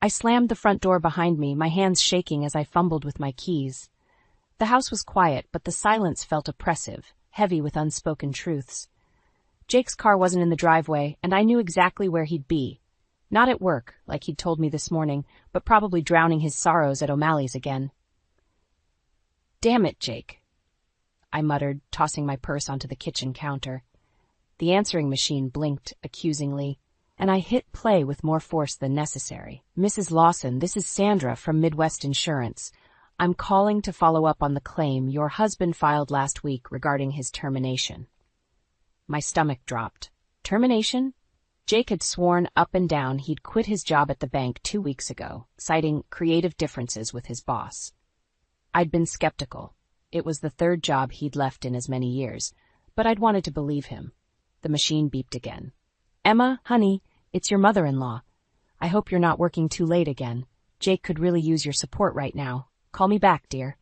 I slammed the front door behind me, my hands shaking as I fumbled with my keys. The house was quiet, but the silence felt oppressive, heavy with unspoken truths. Jake's car wasn't in the driveway, and I knew exactly where he'd be. Not at work, like he'd told me this morning, but probably drowning his sorrows at O'Malley's again. "Damn it, Jake," I muttered, tossing my purse onto the kitchen counter. The answering machine blinked accusingly, and I hit play with more force than necessary. "Mrs. Lawson, this is Sandra from Midwest Insurance. I'm calling to follow up on the claim your husband filed last week regarding his termination." My stomach dropped. Termination? Jake had sworn up and down he'd quit his job at the bank 2 weeks ago, citing creative differences with his boss. I'd been skeptical. It was the 3rd job he'd left in as many years, but I'd wanted to believe him. The machine beeped again. "Emma, honey, it's your mother-in-law. I hope you're not working too late again. Jake could really use your support right now. Call me back, dear."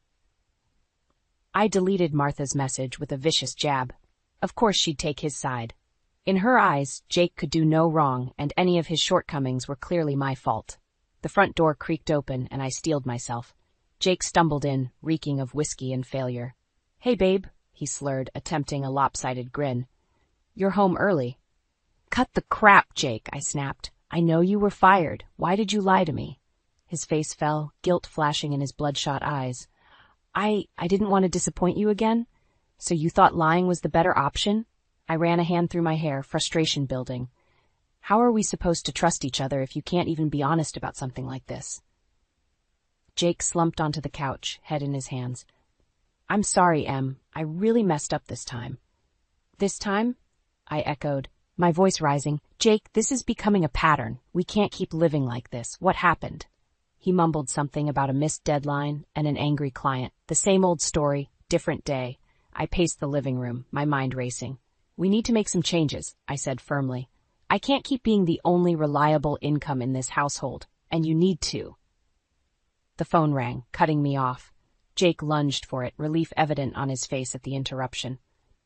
I deleted Martha's message with a vicious jab. Of course she'd take his side. In her eyes, Jake could do no wrong, and any of his shortcomings were clearly my fault. The front door creaked open, and I steeled myself. Jake stumbled in, reeking of whiskey and failure. "Hey, babe," he slurred, attempting a lopsided grin. "You're home early." "Cut the crap, Jake," I snapped. "I know you were fired. Why did you lie to me?" His face fell, guilt flashing in his bloodshot eyes. I didn't want to disappoint you again? So you thought lying was the better option?" I ran a hand through my hair, frustration building. How are we supposed to trust each other if you can't even be honest about something like this? Jake slumped onto the couch, head in his hands. "I'm sorry, Em. I really messed up this time." "This time?" I echoed, my voice rising. "Jake, this is becoming a pattern. We can't keep living like this. What happened?" He mumbled something about a missed deadline and an angry client. The same old story, different day. I paced the living room, my mind racing. "We need to make some changes," I said firmly. "I can't keep being the only reliable income in this household, and you need to." The phone rang, cutting me off. Jake lunged for it, relief evident on his face at the interruption.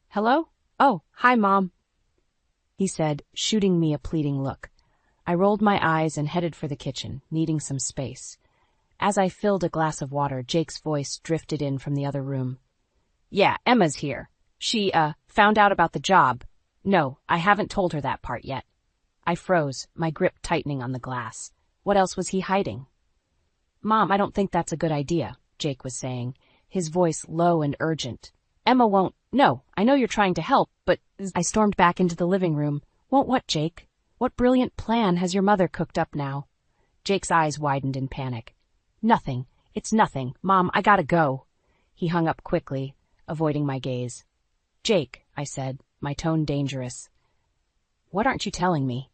"Hello? Oh, hi, Mom," he said, shooting me a pleading look. I rolled my eyes and headed for the kitchen, needing some space. As I filled a glass of water, Jake's voice drifted in from the other room. "Yeah, Emma's here. She, found out about the job. No, I haven't told her that part yet." I froze, my grip tightening on the glass. What else was he hiding? "Mom, I don't think that's a good idea," Jake was saying, his voice low and urgent. "Emma won't—" "No, I know you're trying to help, but—" I stormed back into the living room. "Won't what, Jake? What brilliant plan has your mother cooked up now?" Jake's eyes widened in panic. "Nothing. It's nothing. Mom, I gotta go." He hung up quickly, avoiding my gaze. "Jake," I said, my tone dangerous. "What aren't you telling me?"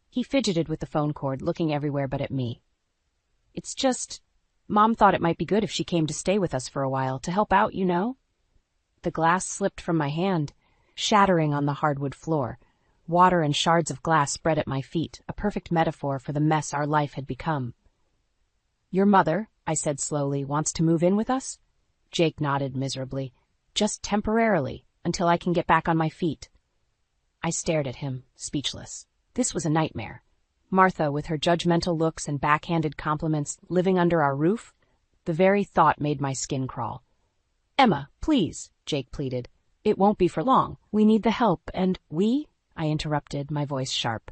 He fidgeted with the phone cord, looking everywhere but at me. "It's just, Mom thought it might be good if she came to stay with us for a while, to help out, you know?" The glass slipped from my hand, shattering on the hardwood floor. Water and shards of glass spread at my feet, a perfect metaphor for the mess our life had become. "Your mother," I said slowly, "wants to move in with us?" Jake nodded miserably. "Just temporarily, until I can get back on my feet." I stared at him, speechless. This was a nightmare. Martha, with her judgmental looks and backhanded compliments, living under our roof? The very thought made my skin crawl. "Emma, please," Jake pleaded. "It won't be for long. We need the help, and—" "We?" I interrupted, my voice sharp.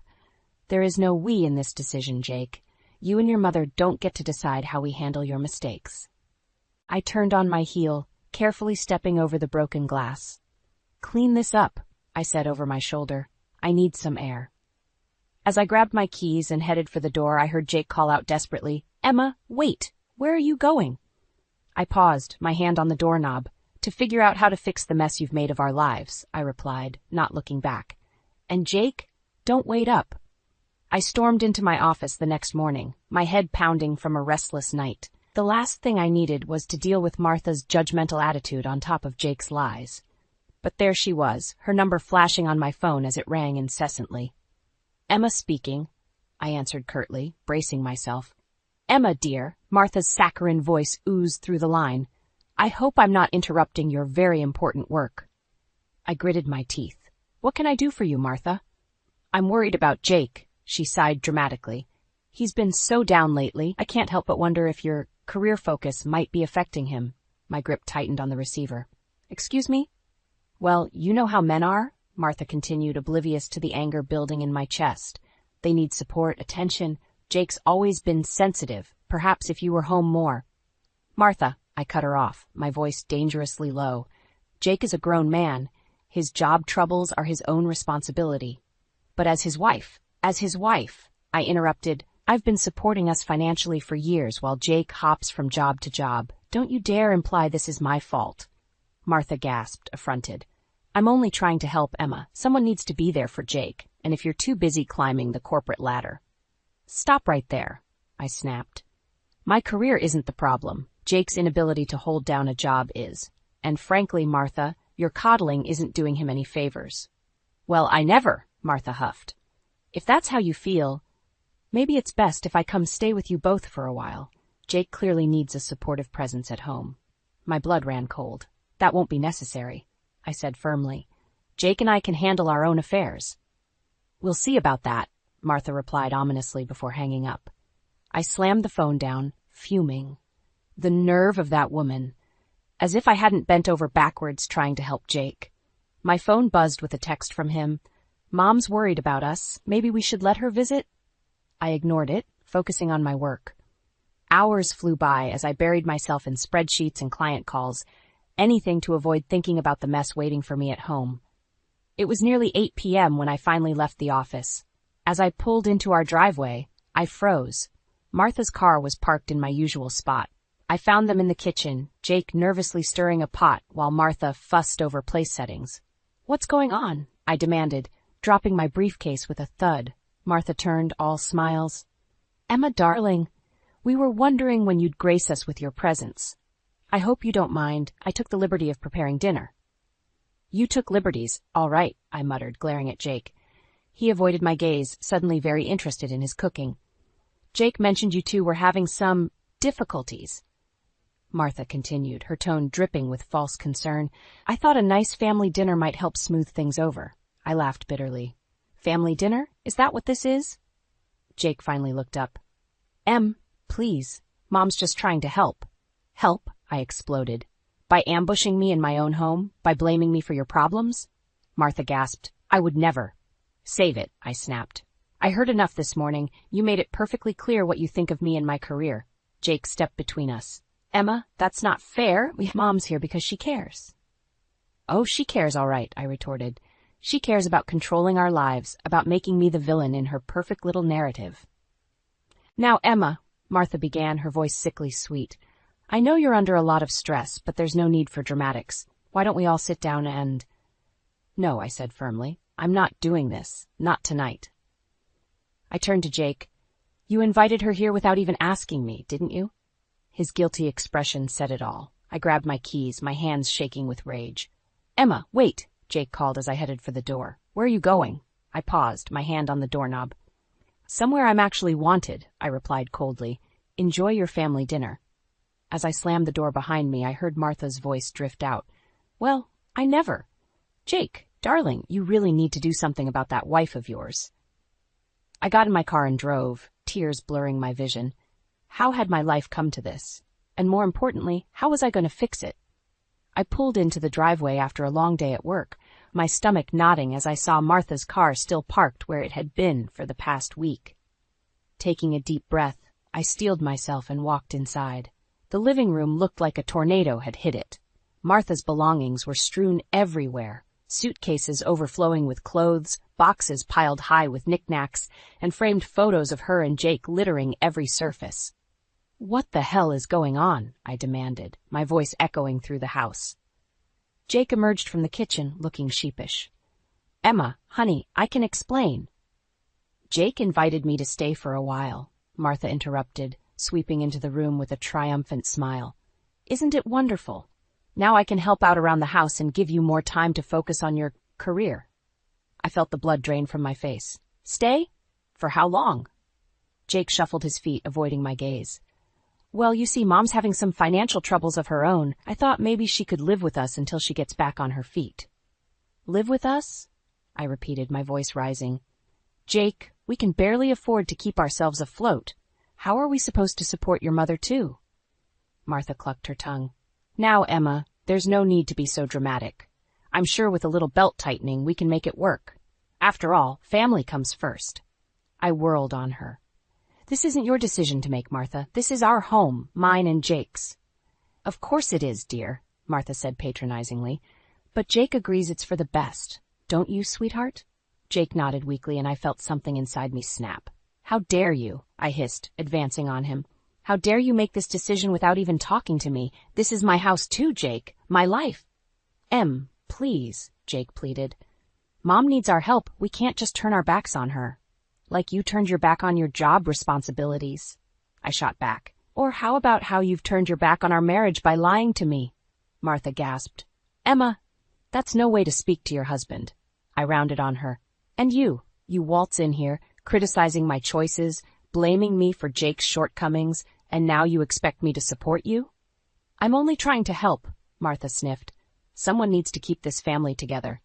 "There is no we in this decision, Jake. You and your mother don't get to decide how we handle your mistakes." I turned on my heel, carefully stepping over the broken glass. "Clean this up," I said over my shoulder. "I need some air." As I grabbed my keys and headed for the door, I heard Jake call out desperately, "Emma, wait! Where are you going?" I paused, my hand on the doorknob. "To figure out how to fix the mess you've made of our lives," I replied, not looking back. "And Jake, don't wait up." I stormed into my office the next morning, my head pounding from a restless night. The last thing I needed was to deal with Martha's judgmental attitude on top of Jake's lies. But there she was, her number flashing on my phone as it rang incessantly. "Emma speaking," I answered curtly, bracing myself. "Emma, dear," Martha's saccharine voice oozed through the line. "I hope I'm not interrupting your very important work." I gritted my teeth. "What can I do for you, Martha?" "I'm worried about Jake," she sighed dramatically. He's been so down lately, I can't help but wonder if your career focus might be affecting him. My grip tightened on the receiver. Excuse me? Well, you know how men are, Martha continued, oblivious to the anger building in my chest. They need support, attention. Jake's always been sensitive. Perhaps if you were home more. Martha, I cut her off, my voice dangerously low. Jake is a grown man. His job troubles are his own responsibility. But as his wife, I interrupted, I've been supporting us financially for years while Jake hops from job to job. Don't you dare imply this is my fault. Martha gasped, affronted. I'm only trying to help, Emma. Someone needs to be there for Jake, and if you're too busy climbing the corporate ladder. Stop right there, I snapped. My career isn't the problem. Jake's inability to hold down a job is. And frankly, Martha, your coddling isn't doing him any favors. Well, I never, Martha huffed. If that's how you feel, maybe it's best if I come stay with you both for a while. Jake clearly needs a supportive presence at home. My blood ran cold. That won't be necessary, I said firmly. Jake and I can handle our own affairs. We'll see about that, Martha replied ominously before hanging up. I slammed the phone down, fuming. The nerve of that woman. As if I hadn't bent over backwards trying to help Jake. My phone buzzed with a text from him. Mom's worried about us. Maybe we should let her visit? I ignored it, focusing on my work. Hours flew by as I buried myself in spreadsheets and client calls, anything to avoid thinking about the mess waiting for me at home. It was nearly 8 p.m. when I finally left the office. As I pulled into our driveway, I froze. Martha's car was parked in my usual spot. I found them in the kitchen, Jake nervously stirring a pot while Martha fussed over place settings. What's going on? I demanded, dropping my briefcase with a thud. Martha turned, all smiles. Emma, darling, we were wondering when you'd grace us with your presence. I hope you don't mind. I took the liberty of preparing dinner. You took liberties, all right, I muttered, glaring at Jake. He avoided my gaze, suddenly very interested in his cooking. Jake mentioned you two were having some difficulties. Martha continued, her tone dripping with false concern. I thought a nice family dinner might help smooth things over. I laughed bitterly. Family dinner? Is that what this is? Jake finally looked up. Please. Mom's just trying to help. Help? I exploded. By ambushing me in my own home? By blaming me for your problems? Martha gasped. I would never. Save it, I snapped. I heard enough this morning. You made it perfectly clear what you think of me and my career. Jake stepped between us. Emma, that's not fair. Mom's here because she cares. Oh, she cares all right, I retorted. She cares about controlling our lives, about making me the villain in her perfect little narrative. Now, Emma, Martha began, her voice sickly sweet. I know you're under a lot of stress, but there's no need for dramatics. Why don't we all sit down and... No, I said firmly. I'm not doing this. Not tonight. I turned to Jake. You invited her here without even asking me, didn't you? His guilty expression said it all. I grabbed my keys, my hands shaking with rage. Emma, wait, Jake called as I headed for the door. Where are you going? I paused, my hand on the doorknob. Somewhere I'm actually wanted, I replied coldly. Enjoy your family dinner. As I slammed the door behind me, I heard Martha's voice drift out. Well, I never. Jake, darling, you really need to do something about that wife of yours. I got in my car and drove, tears blurring my vision. How had my life come to this? And more importantly, how was I going to fix it? I pulled into the driveway after a long day at work, my stomach knotting as I saw Martha's car still parked where it had been for the past week. Taking a deep breath, I steeled myself and walked inside. The living room looked like a tornado had hit it. Martha's belongings were strewn everywhere, suitcases overflowing with clothes, boxes piled high with knickknacks, and framed photos of her and Jake littering every surface. What the hell is going on? I demanded, my voice echoing through the house. Jake emerged from the kitchen, looking sheepish. Emma, honey, I can explain. Jake invited me to stay for a while, Martha interrupted, sweeping into the room with a triumphant smile. Isn't it wonderful? Now I can help out around the house and give you more time to focus on your career. I felt the blood drain from my face. Stay? For how long? Jake shuffled his feet, avoiding my gaze. Well, you see, Mom's having some financial troubles of her own. I thought maybe she could live with us until she gets back on her feet. Live with us? I repeated, my voice rising. Jake, we can barely afford to keep ourselves afloat. How are we supposed to support your mother too? Martha clucked her tongue. Now, Emma, there's no need to be so dramatic. I'm sure with a little belt tightening we can make it work. After all, family comes first. I whirled on her. This isn't your decision to make, Martha. This is our home, mine and Jake's. Of course it is, dear, Martha said patronizingly. But Jake agrees it's for the best. Don't you, sweetheart? Jake nodded weakly, and I felt something inside me snap. How dare you? I hissed, advancing on him. How dare you make this decision without even talking to me? This is my house too, Jake. My life. Please, Jake pleaded. Mom needs our help. We can't just turn our backs on her. Like you turned your back on your job responsibilities. I shot back. Or how about how you've turned your back on our marriage by lying to me? Martha gasped. Emma, that's no way to speak to your husband. I rounded on her. And you waltz in here, criticizing my choices, blaming me for Jake's shortcomings, and now you expect me to support you? I'm only trying to help, Martha sniffed. Someone needs to keep this family together.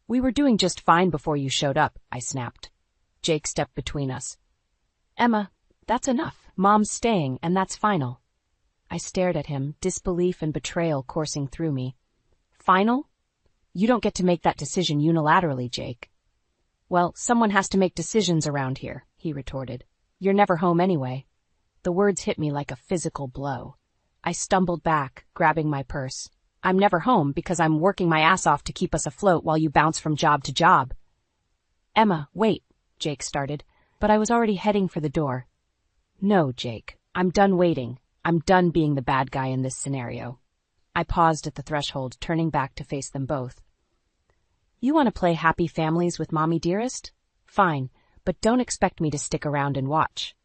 We were doing just fine before you showed up, I snapped. Jake stepped between us. Emma, that's enough. Mom's staying, and that's final. I stared at him, disbelief and betrayal coursing through me. Final? You don't get to make that decision unilaterally, Jake. Well, someone has to make decisions around here, he retorted. You're never home anyway. The words hit me like a physical blow. I stumbled back, grabbing my purse. I'm never home because I'm working my ass off to keep us afloat while you bounce from job to job. Emma, wait, Jake started, but I was already heading for the door. No, Jake, I'm done waiting. I'm done being the bad guy in this scenario. I paused at the threshold, turning back to face them both. You want to play happy families with Mommy Dearest? Fine, but don't expect me to stick around and watch.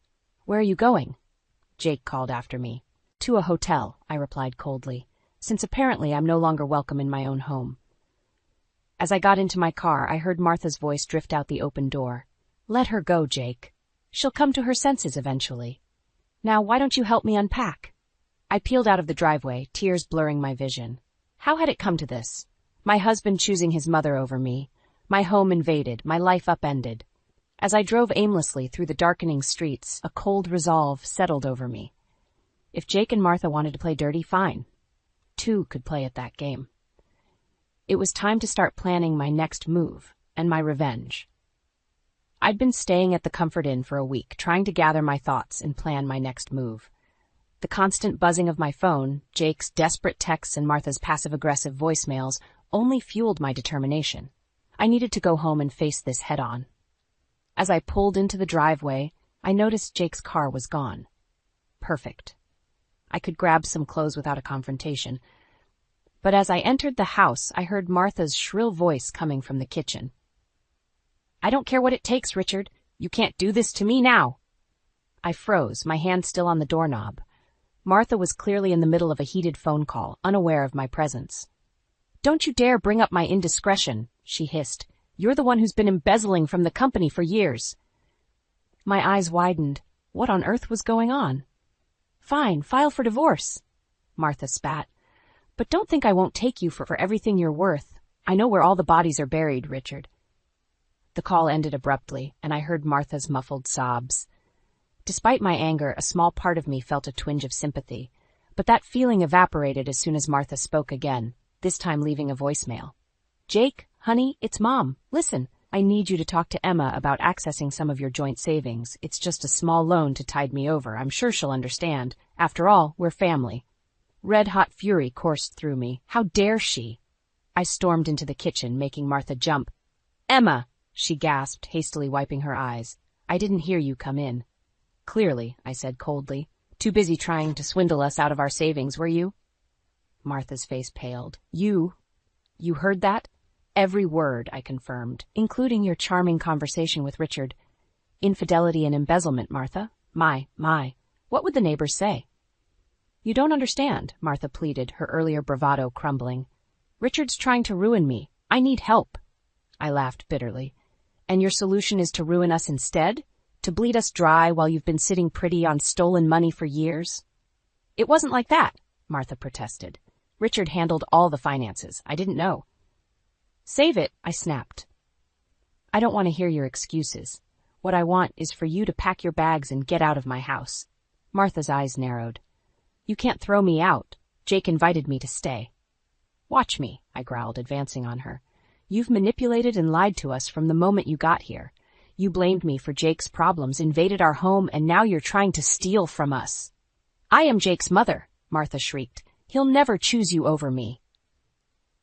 Where are you going? Jake called after me. To a hotel, I replied coldly, since apparently I'm no longer welcome in my own home. As I got into my car, I heard Martha's voice drift out the open door. Let her go, Jake. She'll come to her senses eventually. Now, why don't you help me unpack? I peeled out of the driveway, tears blurring my vision. How had it come to this? My husband choosing his mother over me, my home invaded, my life upended. As I drove aimlessly through the darkening streets, a cold resolve settled over me. If Jake and Martha wanted to play dirty, fine. Two could play at that game. It was time to start planning my next move and my revenge. I'd been staying at the Comfort Inn for a week, trying to gather my thoughts and plan my next move. The constant buzzing of my phone, Jake's desperate texts and Martha's passive-aggressive voicemails only fueled my determination. I needed to go home and face this head-on. As I pulled into the driveway, I noticed Jake's car was gone. Perfect. I could grab some clothes without a confrontation. But as I entered the house, I heard Martha's shrill voice coming from the kitchen. I don't care what it takes, Richard. You can't do this to me now. I froze, my hand still on the doorknob. Martha was clearly in the middle of a heated phone call, unaware of my presence. Don't you dare bring up my indiscretion, she hissed. You're the one who's been embezzling from the company for years. My eyes widened. What on earth was going on? Fine, file for divorce, Martha spat. But don't think I won't take you for everything you're worth. I know where all the bodies are buried, Richard. The call ended abruptly, and I heard Martha's muffled sobs. Despite my anger, a small part of me felt a twinge of sympathy, but that feeling evaporated as soon as Martha spoke again, this time leaving a voicemail. Jake, honey, it's Mom. Listen, I need you to talk to Emma about accessing some of your joint savings. It's just a small loan to tide me over. I'm sure she'll understand. After all, we're family. Red-hot fury coursed through me. How dare she? I stormed into the kitchen, making Martha jump. Emma! She gasped, hastily wiping her eyes. I didn't hear you come in. Clearly, I said coldly. Too busy trying to swindle us out of our savings, were you? Martha's face paled. You heard that? Every word, I confirmed, including your charming conversation with Richard. Infidelity and embezzlement, Martha. My, what would the neighbors say? You don't understand, Martha pleaded, her earlier bravado crumbling. Richard's trying to ruin me. I need help. I laughed bitterly. And your solution is to ruin us instead? To bleed us dry while you've been sitting pretty on stolen money for years? It wasn't like that, Martha protested. Richard handled all the finances. I didn't know. Save it, I snapped. I don't want to hear your excuses. What I want is for you to pack your bags and get out of my house. Martha's eyes narrowed. You can't throw me out. Jake invited me to stay. Watch me, I growled, advancing on her. You've manipulated and lied to us from the moment you got here. You blamed me for Jake's problems, invaded our home, and now you're trying to steal from us. I am Jake's mother, Martha shrieked. He'll never choose you over me.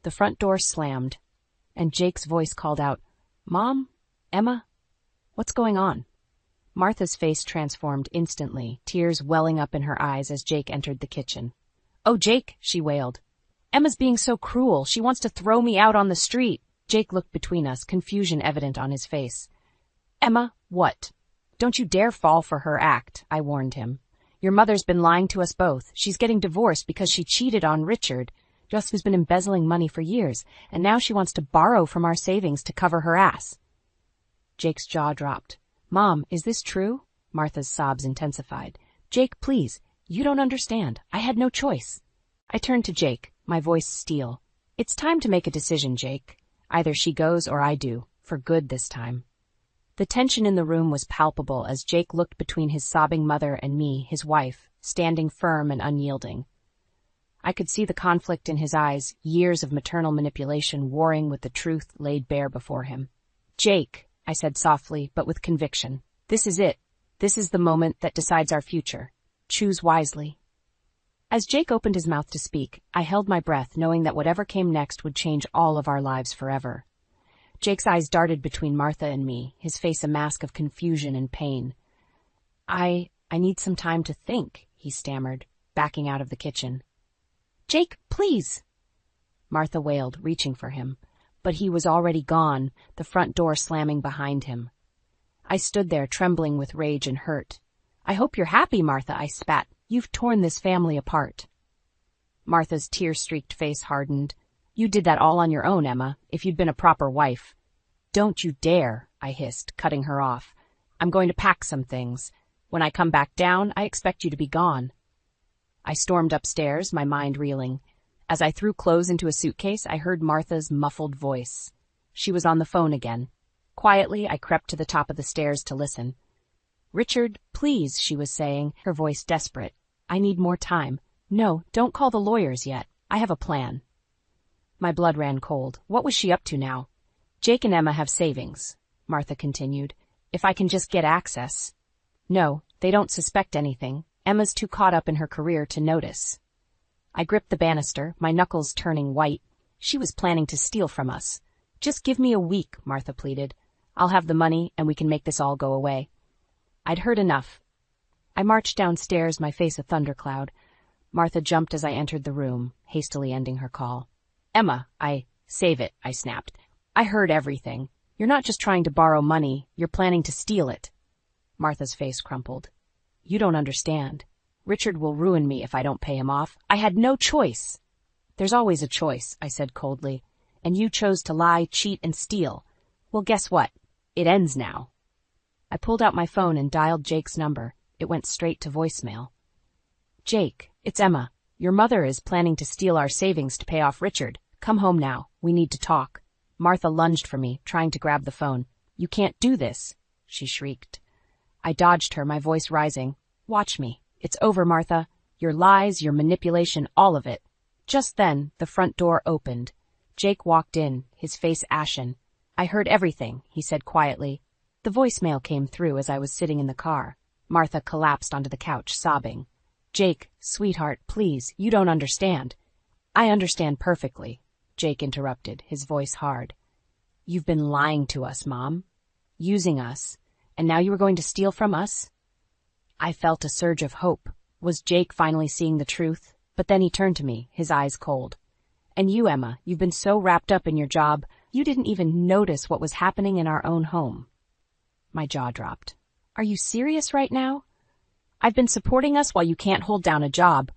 The front door slammed, and Jake's voice called out, Mom? Emma? What's going on? Martha's face transformed instantly, tears welling up in her eyes as Jake entered the kitchen. Oh, Jake, she wailed. Emma's being so cruel. She wants to throw me out on the street. Jake looked between us, confusion evident on his face. Emma, what? Don't you dare fall for her act, I warned him. Your mother's been lying to us both. She's getting divorced because she cheated on Richard, just who's been embezzling money for years, and now she wants to borrow from our savings to cover her ass. Jake's jaw dropped. Mom, is this true? Martha's sobs intensified. Jake, please, you don't understand. I had no choice. I turned to Jake, my voice steel. It's time to make a decision, Jake. Either she goes or I do, for good this time. The tension in the room was palpable as Jake looked between his sobbing mother and me, his wife, standing firm and unyielding. I could see the conflict in his eyes, years of maternal manipulation warring with the truth laid bare before him. Jake, I said softly, but with conviction. This is it. This is the moment that decides our future. Choose wisely. As Jake opened his mouth to speak, I held my breath, knowing that whatever came next would change all of our lives forever. Jake's eyes darted between Martha and me, his face a mask of confusion and pain. I need some time to think, he stammered, backing out of the kitchen. Jake, please! Martha wailed, reaching for him. But he was already gone, the front door slamming behind him. I stood there, trembling with rage and hurt. I hope you're happy, Martha, I spat. You've torn this family apart. Martha's tear-streaked face hardened. You did that all on your own, Emma, if you'd been a proper wife. Don't you dare, I hissed, cutting her off. I'm going to pack some things. When I come back down, I expect you to be gone. I stormed upstairs, my mind reeling. As I threw clothes into a suitcase, I heard Martha's muffled voice. She was on the phone again. Quietly, I crept to the top of the stairs to listen. Richard, please, she was saying, her voice desperate. I need more time. No, don't call the lawyers yet. I have a plan. My blood ran cold. What was she up to now? Jake and Emma have savings, Martha continued. If I can just get access. No, they don't suspect anything. Emma's too caught up in her career to notice. I gripped the banister, my knuckles turning white. She was planning to steal from us. Just give me a week, Martha pleaded. I'll have the money and we can make this all go away. I'd heard enough. I marched downstairs, my face a thundercloud. Martha jumped as I entered the room, hastily ending her call. Emma, save it, I snapped. I heard everything. You're not just trying to borrow money, you're planning to steal it. Martha's face crumpled. You don't understand. Richard will ruin me if I don't pay him off. I had no choice. There's always a choice, I said coldly. And you chose to lie, cheat, and steal. Well, guess what? It ends now. I pulled out my phone and dialed Jake's number. It went straight to voicemail. Jake, it's Emma. Your mother is planning to steal our savings to pay off Richard. Come home now. We need to talk. Martha lunged for me, trying to grab the phone. You can't do this, she shrieked. I dodged her, my voice rising. Watch me. It's over, Martha. Your lies, your manipulation, all of it. Just then, the front door opened. Jake walked in, his face ashen. I heard everything, he said quietly. The voicemail came through as I was sitting in the car. Martha collapsed onto the couch, sobbing. Jake, sweetheart, please, you don't understand. I understand perfectly, Jake interrupted, his voice hard. You've been lying to us, Mom. Using us. And now you are going to steal from us? I felt a surge of hope. Was Jake finally seeing the truth? But then he turned to me, his eyes cold. And you, Emma, you've been so wrapped up in your job, you didn't even notice what was happening in our own home. My jaw dropped. Are you serious right now? I've been supporting us while you can't hold down a job.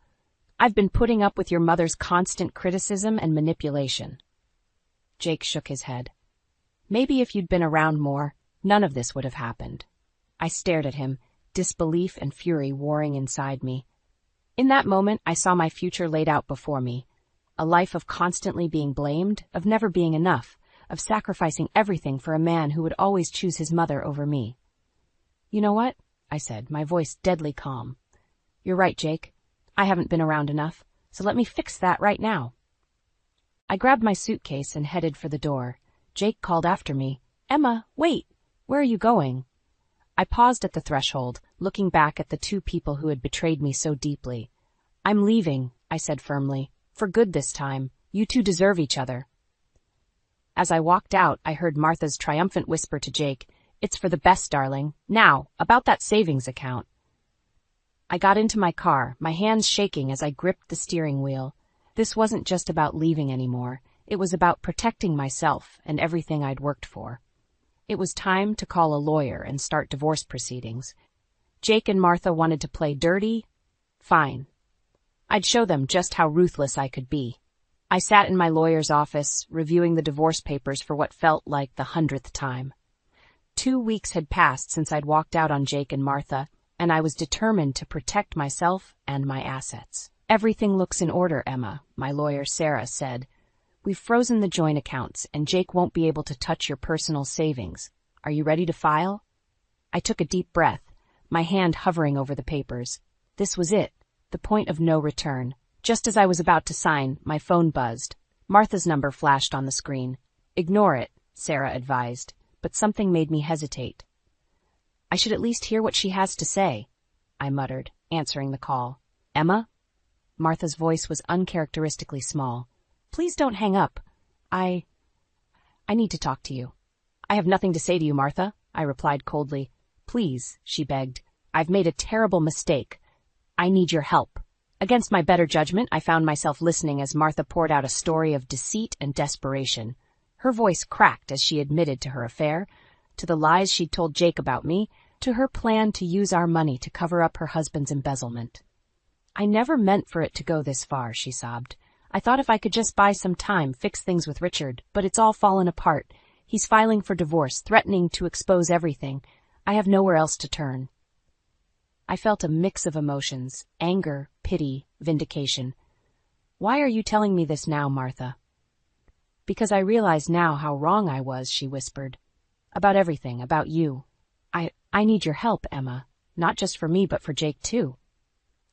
I've been putting up with your mother's constant criticism and manipulation. Jake shook his head. Maybe if you'd been around more, none of this would have happened. I stared at him, disbelief and fury warring inside me. In that moment, I saw my future laid out before me. A life of constantly being blamed, of never being enough, of sacrificing everything for a man who would always choose his mother over me. You know what? I said, my voice deadly calm. You're right, Jake. I haven't been around enough, so let me fix that right now. I grabbed my suitcase and headed for the door. Jake called after me. Emma, wait! Where are you going? I paused at the threshold, looking back at the two people who had betrayed me so deeply. I'm leaving, I said firmly. For good this time. You two deserve each other. As I walked out, I heard Martha's triumphant whisper to Jake, It's for the best, darling. Now, about that savings account. I got into my car, my hands shaking as I gripped the steering wheel. This wasn't just about leaving anymore. It was about protecting myself and everything I'd worked for. It was time to call a lawyer and start divorce proceedings. Jake and Martha wanted to play dirty? Fine. I'd show them just how ruthless I could be. I sat in my lawyer's office, reviewing the divorce papers for what felt like the 100th time. 2 weeks had passed since I'd walked out on Jake and Martha, and I was determined to protect myself and my assets. Everything looks in order, Emma, my lawyer Sarah said. We've frozen the joint accounts, and Jake won't be able to touch your personal savings. Are you ready to file? I took a deep breath, my hand hovering over the papers. This was it, the point of no return. Just as I was about to sign, my phone buzzed. Martha's number flashed on the screen. Ignore it, Sarah advised, but something made me hesitate. I should at least hear what she has to say, I muttered, answering the call. Emma? Martha's voice was uncharacteristically small. Please don't hang up. I need to talk to you. I have nothing to say to you, Martha, I replied coldly. Please, she begged. I've made a terrible mistake. I need your help. Against my better judgment, I found myself listening as Martha poured out a story of deceit and desperation. Her voice cracked as she admitted to her affair, to the lies she'd told Jake about me, to her plan to use our money to cover up her husband's embezzlement. I never meant for it to go this far, she sobbed. I thought if I could just buy some time, fix things with Richard, but it's all fallen apart. He's filing for divorce, threatening to expose everything. I have nowhere else to turn. I felt a mix of emotions, anger, pity, vindication. Why are you telling me this now, Martha? Because I realize now how wrong I was, she whispered. About everything, about you. I need your help, Emma. Not just for me, but for Jake, too.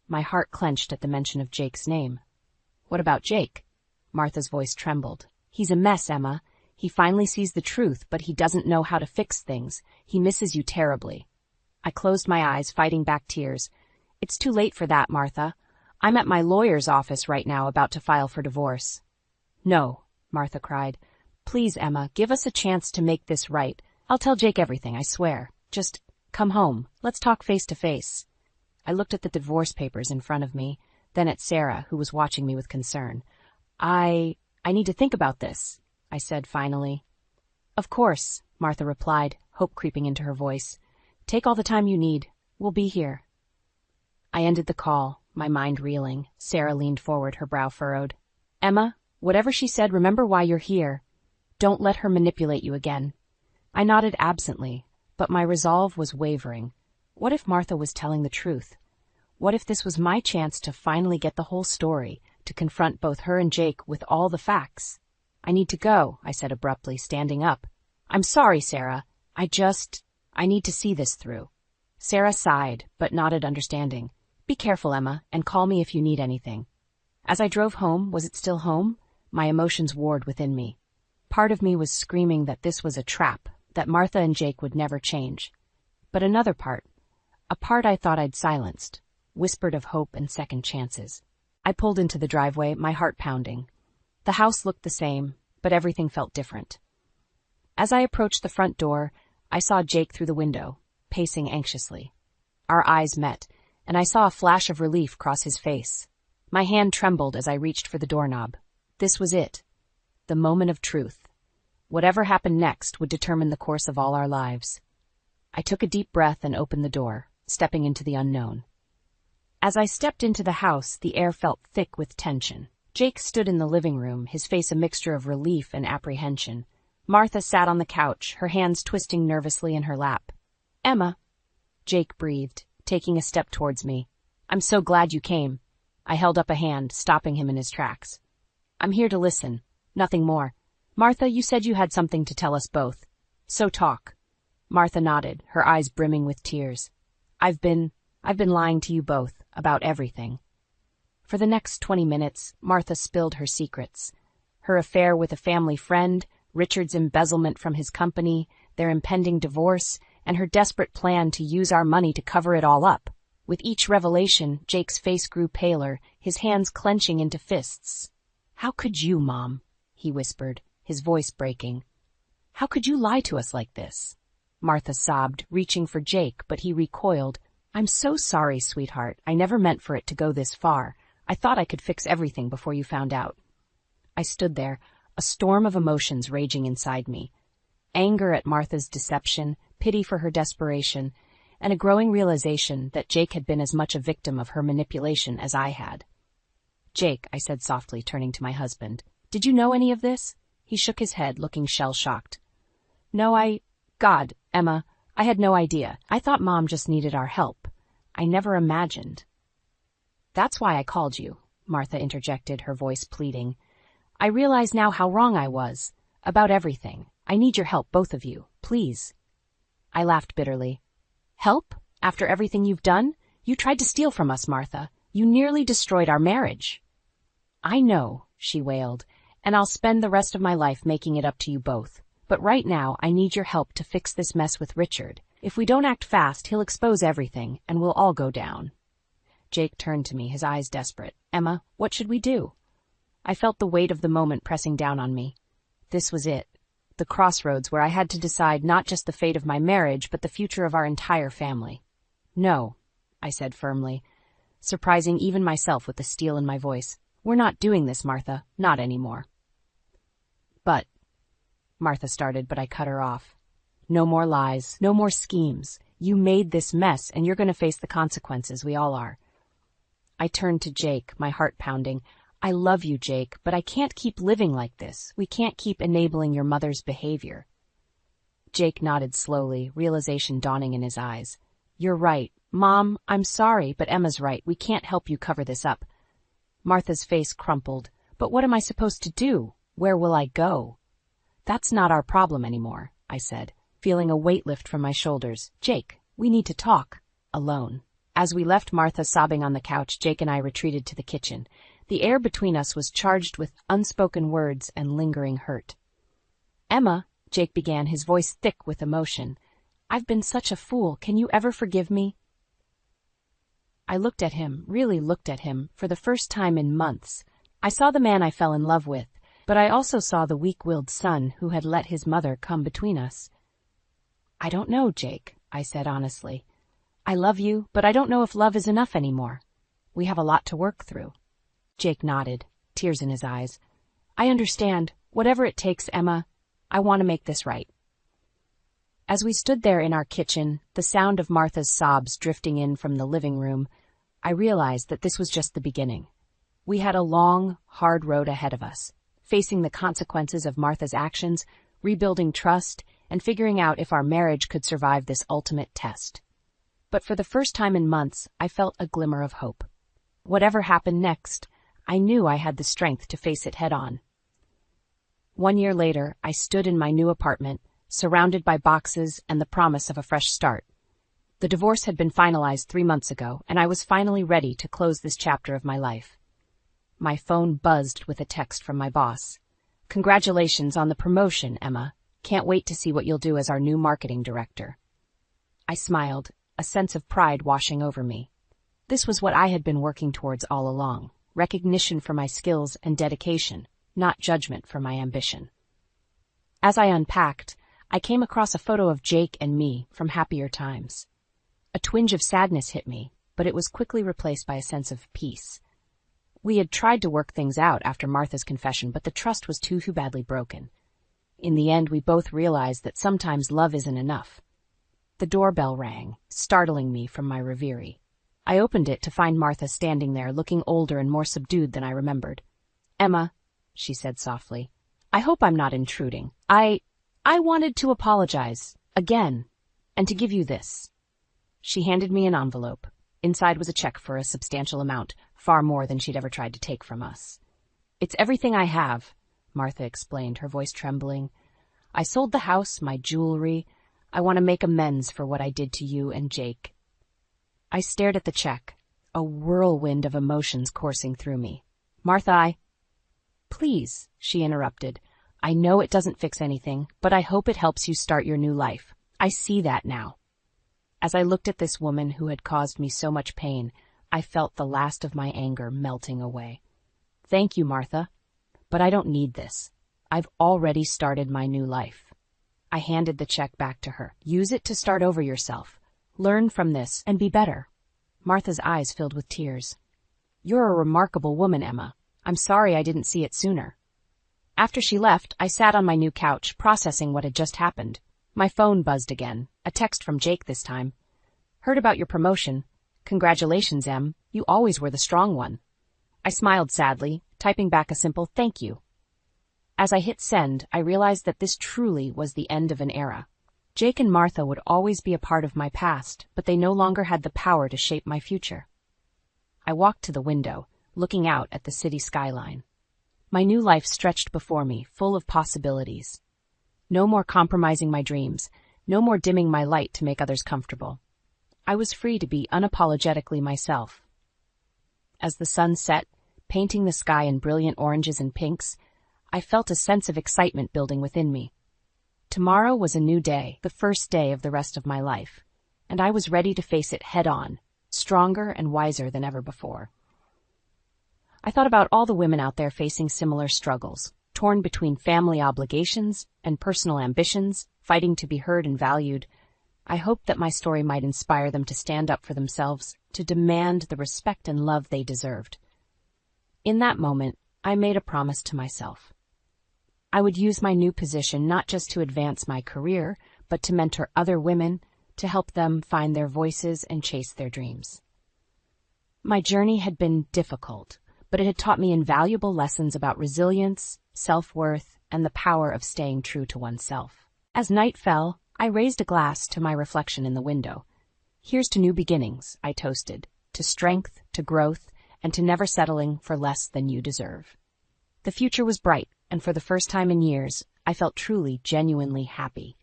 My heart clenched at the mention of Jake's name. What about Jake? Martha's voice trembled. He's a mess, Emma. He finally sees the truth, but he doesn't know how to fix things. He misses you terribly. I closed my eyes, fighting back tears. It's too late for that, Martha. I'm at my lawyer's office right now, about to file for divorce. No, Martha cried. Please, Emma, give us a chance to make this right. I'll tell Jake everything, I swear. Just come home. Let's talk face to face. I looked at the divorce papers in front of me, then at Sarah, who was watching me with concern. I need to think about this, I said finally. Of course, Martha replied, hope creeping into her voice. Take all the time you need. We'll be here. I ended the call, my mind reeling. Sarah leaned forward, her brow furrowed. Emma, whatever she said, remember why you're here. Don't let her manipulate you again. I nodded absently, but my resolve was wavering. What if Martha was telling the truth? What if this was my chance to finally get the whole story, to confront both her and Jake with all the facts? I need to go, I said abruptly, standing up. I'm sorry, Sarah. I need to see this through. Sarah sighed, but nodded understanding. Be careful, Emma, and call me if you need anything. As I drove home, was it still home? My emotions warred within me. Part of me was screaming that this was a trap, that Martha and Jake would never change. But another part, a part I thought I'd silenced, whispered of hope and second chances. I pulled into the driveway, my heart pounding. The house looked the same, but everything felt different. As I approached the front door, I saw Jake through the window, pacing anxiously. Our eyes met, and I saw a flash of relief cross his face. My hand trembled as I reached for the doorknob. This was it, the moment of truth. Whatever happened next would determine the course of all our lives. I took a deep breath and opened the door, stepping into the unknown. As I stepped into the house, the air felt thick with tension. Jake stood in the living room, his face a mixture of relief and apprehension. Martha sat on the couch, her hands twisting nervously in her lap. Emma, Jake breathed, taking a step towards me. I'm so glad you came. I held up a hand, stopping him in his tracks. I'm here to listen, nothing more. Martha, you said you had something to tell us both. So talk. Martha nodded, her eyes brimming with tears. I've been lying to you both about everything. For the next 20 minutes, Martha spilled her secrets. Her affair with a family friend, Richard's embezzlement from his company, their impending divorce, and her desperate plan to use our money to cover it all up. With each revelation, Jake's face grew paler, his hands clenching into fists. How could you, Mom? He whispered, his voice breaking. How could you lie to us like this? Martha sobbed, reaching for Jake, but he recoiled. I'm so sorry, sweetheart. I never meant for it to go this far. I thought I could fix everything before you found out. I stood there, a storm of emotions raging inside me. Anger at Martha's deception, pity for her desperation, and a growing realization that Jake had been as much a victim of her manipulation as I had. Jake, I said softly, turning to my husband, did you know any of this? He shook his head, looking shell-shocked. No, God, Emma, I had no idea. I thought Mom just needed our help. I never imagined. That's why I called you, Martha interjected, her voice pleading. I realize now how wrong I was. About everything. I need your help, both of you. Please. I laughed bitterly. Help? After everything you've done? You tried to steal from us, Martha. You nearly destroyed our marriage. I know, she wailed, and I'll spend the rest of my life making it up to you both. But right now, I need your help to fix this mess with Richard. If we don't act fast, he'll expose everything, and we'll all go down. Jake turned to me, his eyes desperate. Emma, what should we do? I felt the weight of the moment pressing down on me. This was it. The crossroads where I had to decide not just the fate of my marriage, but the future of our entire family. No, I said firmly, surprising even myself with the steel in my voice. We're not doing this, Martha. Not anymore. But, Martha started, but I cut her off. No more lies, no more schemes. You made this mess, and you're going to face the consequences. We all are. I turned to Jake, my heart pounding. I love you, Jake, but I can't keep living like this. We can't keep enabling your mother's behavior. Jake nodded slowly, realization dawning in his eyes. You're right. Mom, I'm sorry, but Emma's right. We can't help you cover this up. Martha's face crumpled. But what am I supposed to do? Where will I go? That's not our problem anymore, I said, feeling a weight lift from my shoulders. Jake, we need to talk. Alone. As we left Martha sobbing on the couch, Jake and I retreated to the kitchen. The air between us was charged with unspoken words and lingering hurt. Emma, Jake began, his voice thick with emotion. I've been such a fool. Can you ever forgive me? I looked at him, really looked at him, for the first time in months. I saw the man I fell in love with, but I also saw the weak-willed son who had let his mother come between us. I don't know, Jake, I said honestly. I love you, but I don't know if love is enough anymore. We have a lot to work through. Jake nodded, tears in his eyes. I understand. Whatever it takes, Emma. I want to make this right. As we stood there in our kitchen, the sound of Martha's sobs drifting in from the living room, I realized that this was just the beginning. We had a long, hard road ahead of us, facing the consequences of Martha's actions, rebuilding trust, and figuring out if our marriage could survive this ultimate test. But for the first time in months, I felt a glimmer of hope. Whatever happened next, I knew I had the strength to face it head-on. 1 year later, I stood in my new apartment, surrounded by boxes and the promise of a fresh start. The divorce had been finalized 3 months ago, and I was finally ready to close this chapter of my life. My phone buzzed with a text from my boss. Congratulations on the promotion, Emma. Can't wait to see what you'll do as our new marketing director. I smiled, a sense of pride washing over me. This was what I had been working towards all along, recognition for my skills and dedication, not judgment for my ambition. As I unpacked, I came across a photo of Jake and me from happier times. A twinge of sadness hit me, but it was quickly replaced by a sense of peace. We had tried to work things out after Martha's confession, but the trust was too badly broken. In the end, we both realized that sometimes love isn't enough. The doorbell rang, startling me from my reverie. I opened it to find Martha standing there, looking older and more subdued than I remembered. Emma, she said softly, I hope I'm not intruding. I wanted to apologize, again, and to give you this. She handed me an envelope. Inside was a check for a substantial amount, far more than she'd ever tried to take from us. It's everything I have, Martha explained, her voice trembling. I sold the house, my jewelry. I want to make amends for what I did to you and Jake." I stared at the check, a whirlwind of emotions coursing through me. "Martha, Please," she interrupted. "I know it doesn't fix anything, but I hope it helps you start your new life. I see that now." As I looked at this woman who had caused me so much pain, I felt the last of my anger melting away. "Thank you, Martha, but I don't need this. I've already started my new life." I handed the check back to her. "Use it to start over yourself. Learn from this and be better." Martha's eyes filled with tears. "You're a remarkable woman, Emma. I'm sorry I didn't see it sooner." After she left, I sat on my new couch, processing what had just happened. My phone buzzed again, a text from Jake this time. "Heard about your promotion. Congratulations, Em. You always were the strong one." I smiled sadly, typing back a simple "thank you." As I hit send, I realized that this truly was the end of an era. Jake and Martha would always be a part of my past, but they no longer had the power to shape my future. I walked to the window, looking out at the city skyline. My new life stretched before me, full of possibilities. No more compromising my dreams, no more dimming my light to make others comfortable. I was free to be unapologetically myself. As the sun set, painting the sky in brilliant oranges and pinks, I felt a sense of excitement building within me. Tomorrow was a new day, the first day of the rest of my life, and I was ready to face it head-on, stronger and wiser than ever before. I thought about all the women out there facing similar struggles, torn between family obligations and personal ambitions, fighting to be heard and valued. I hoped that my story might inspire them to stand up for themselves, to demand the respect and love they deserved. In that moment, I made a promise to myself. I would use my new position not just to advance my career, but to mentor other women, to help them find their voices and chase their dreams. My journey had been difficult, but it had taught me invaluable lessons about resilience, self-worth, and the power of staying true to oneself. As night fell, I raised a glass to my reflection in the window. "Here's to new beginnings," I toasted, "to strength, to growth, and to never settling for less than you deserve." The future was bright, and for the first time in years, I felt truly, genuinely happy.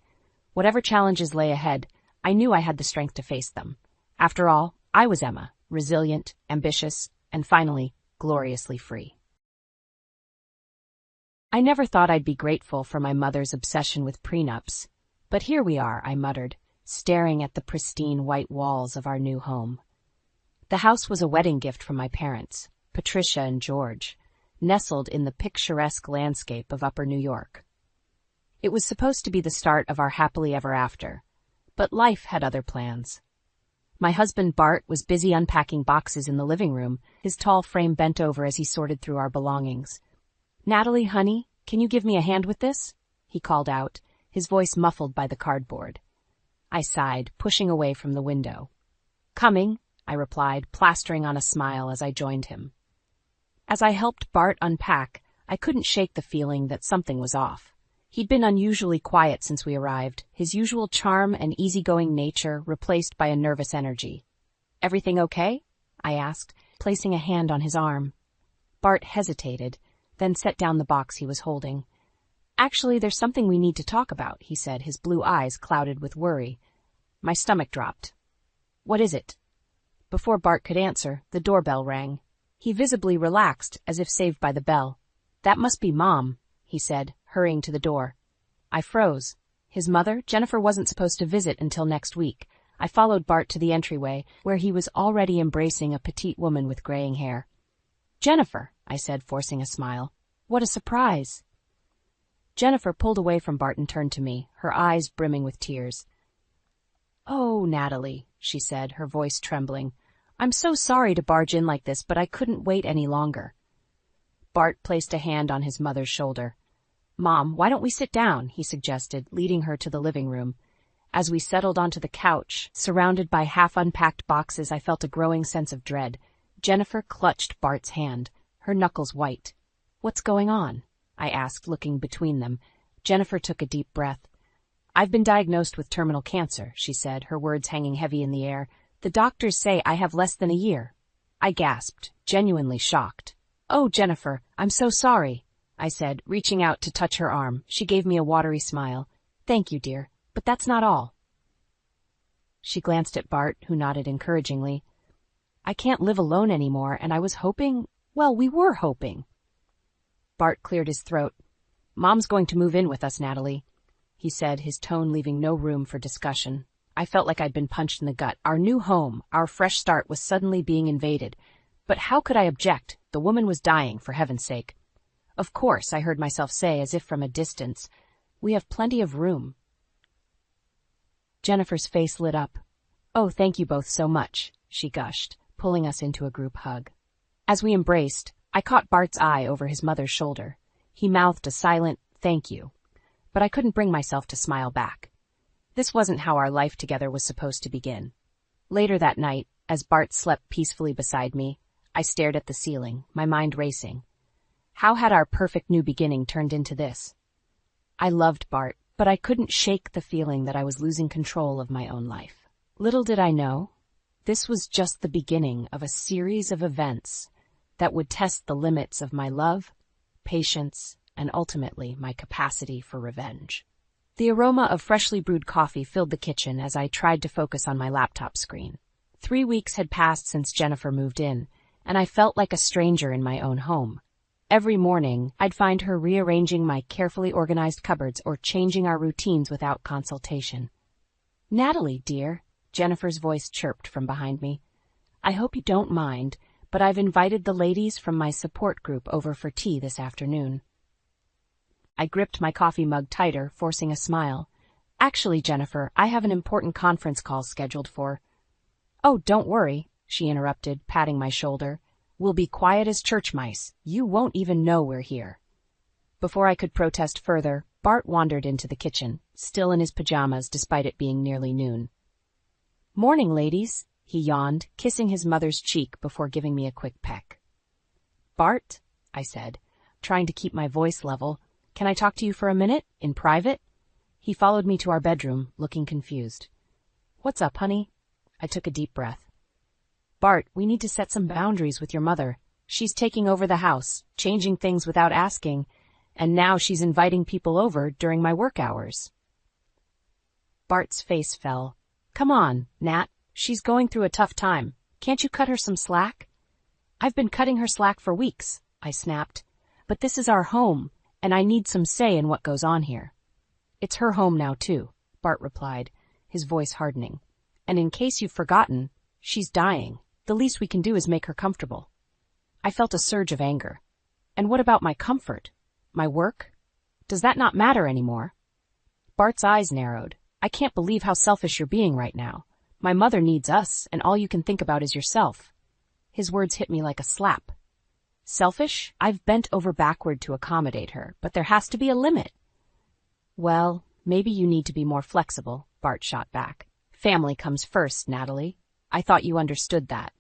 Whatever challenges lay ahead, I knew I had the strength to face them. After all, I was Emma, resilient, ambitious, and finally, gloriously free. I never thought I'd be grateful for my mother's obsession with prenups, but here we are, I muttered, staring at the pristine white walls of our new home. The house was a wedding gift from my parents, Patricia and George, nestled in the picturesque landscape of Upper New York. It was supposed to be the start of our happily ever after, but life had other plans. My husband Bart was busy unpacking boxes in the living room, his tall frame bent over as he sorted through our belongings. "Natalie, honey, can you give me a hand with this?" he called out, his voice muffled by the cardboard. I sighed, pushing away from the window. "Coming," I replied, plastering on a smile as I joined him. As I helped Bart unpack, I couldn't shake the feeling that something was off. He'd been unusually quiet since we arrived, his usual charm and easygoing nature replaced by a nervous energy. "Everything okay?" I asked, placing a hand on his arm. Bart hesitated, then set down the box he was holding. "Actually, there's something we need to talk about," he said, his blue eyes clouded with worry. My stomach dropped. "What is it?" Before Bart could answer, the doorbell rang. He visibly relaxed, as if saved by the bell. "That must be Mom," he said, hurrying to the door. I froze. His mother, Jennifer, wasn't supposed to visit until next week. I followed Bart to the entryway, where he was already embracing a petite woman with graying hair. "Jennifer," I said, forcing a smile. "What a surprise." Jennifer pulled away from Bart and turned to me, her eyes brimming with tears. "Oh, Natalie," she said, her voice trembling. "I'm so sorry to barge in like this, but I couldn't wait any longer." Bart placed a hand on his mother's shoulder. "Mom, why don't we sit down?" he suggested, leading her to the living room. As we settled onto the couch, surrounded by half-unpacked boxes, I felt a growing sense of dread. Jennifer clutched Bart's hand, her knuckles white. "What's going on?" I asked, looking between them. Jennifer took a deep breath. "I've been diagnosed with terminal cancer," she said, her words hanging heavy in the air. "The doctors say I have less than a year." I gasped, genuinely shocked. "Oh, Jennifer, I'm so sorry," I said, reaching out to touch her arm. She gave me a watery smile. "Thank you, dear. But that's not all." She glanced at Bart, who nodded encouragingly. I can't live alone anymore, and I was hoping, well, we were hoping. Bart cleared his throat. Mom's going to move in with us, Natalie, he said, his tone leaving no room for discussion. I felt like I'd been punched in the gut. Our new home, our fresh start, was suddenly being invaded. But how could I object? The woman was dying, for heaven's sake. Of course, I heard myself say, as if from a distance, we have plenty of room. Jennifer's face lit up. Oh, thank you both so much, she gushed, pulling us into a group hug. As we embraced, I caught Bart's eye over his mother's shoulder. He mouthed a silent, thank you. But I couldn't bring myself to smile back. This wasn't how our life together was supposed to begin. Later that night, as Bart slept peacefully beside me, I stared at the ceiling, my mind racing. How had our perfect new beginning turned into this? I loved Bart, but I couldn't shake the feeling that I was losing control of my own life. Little did I know, this was just the beginning of a series of events that would test the limits of my love, patience, and ultimately my capacity for revenge. The aroma of freshly brewed coffee filled the kitchen as I tried to focus on my laptop screen. 3 weeks had passed since Jennifer moved in, and I felt like a stranger in my own home. Every morning, I'd find her rearranging my carefully organized cupboards or changing our routines without consultation. Natalie, dear, Jennifer's voice chirped from behind me. I hope you don't mind, but I've invited the ladies from my support group over for tea this afternoon. I gripped my coffee mug tighter, forcing a smile. Actually, Jennifer, I have an important conference call scheduled for... Oh, don't worry, she interrupted, patting my shoulder. We'll be quiet as church mice. You won't even know we're here. Before I could protest further, Bart wandered into the kitchen, still in his pajamas despite it being nearly noon. Morning, ladies, he yawned, kissing his mother's cheek before giving me a quick peck. Bart, I said, trying to keep my voice level, can I talk to you for a minute, in private? He followed me to our bedroom, looking confused. What's up, honey? I took a deep breath. Bart, we need to set some boundaries with your mother. She's taking over the house, changing things without asking, and now she's inviting people over during my work hours. Bart's face fell. Come on, Nat. She's going through a tough time. Can't you cut her some slack? I've been cutting her slack for weeks, I snapped. But this is our home, and I need some say in what goes on here. It's her home now, too, Bart replied, his voice hardening. And in case you've forgotten, she's dying. The least we can do is make her comfortable. I felt a surge of anger. And what about my comfort? My work? Does that not matter anymore? Bart's eyes narrowed. I can't believe how selfish you're being right now. My mother needs us, and all you can think about is yourself. His words hit me like a slap. Selfish? I've bent over backward to accommodate her, but there has to be a limit. Well, maybe you need to be more flexible, Bart shot back. Family comes first, Natalie. I thought you understood that.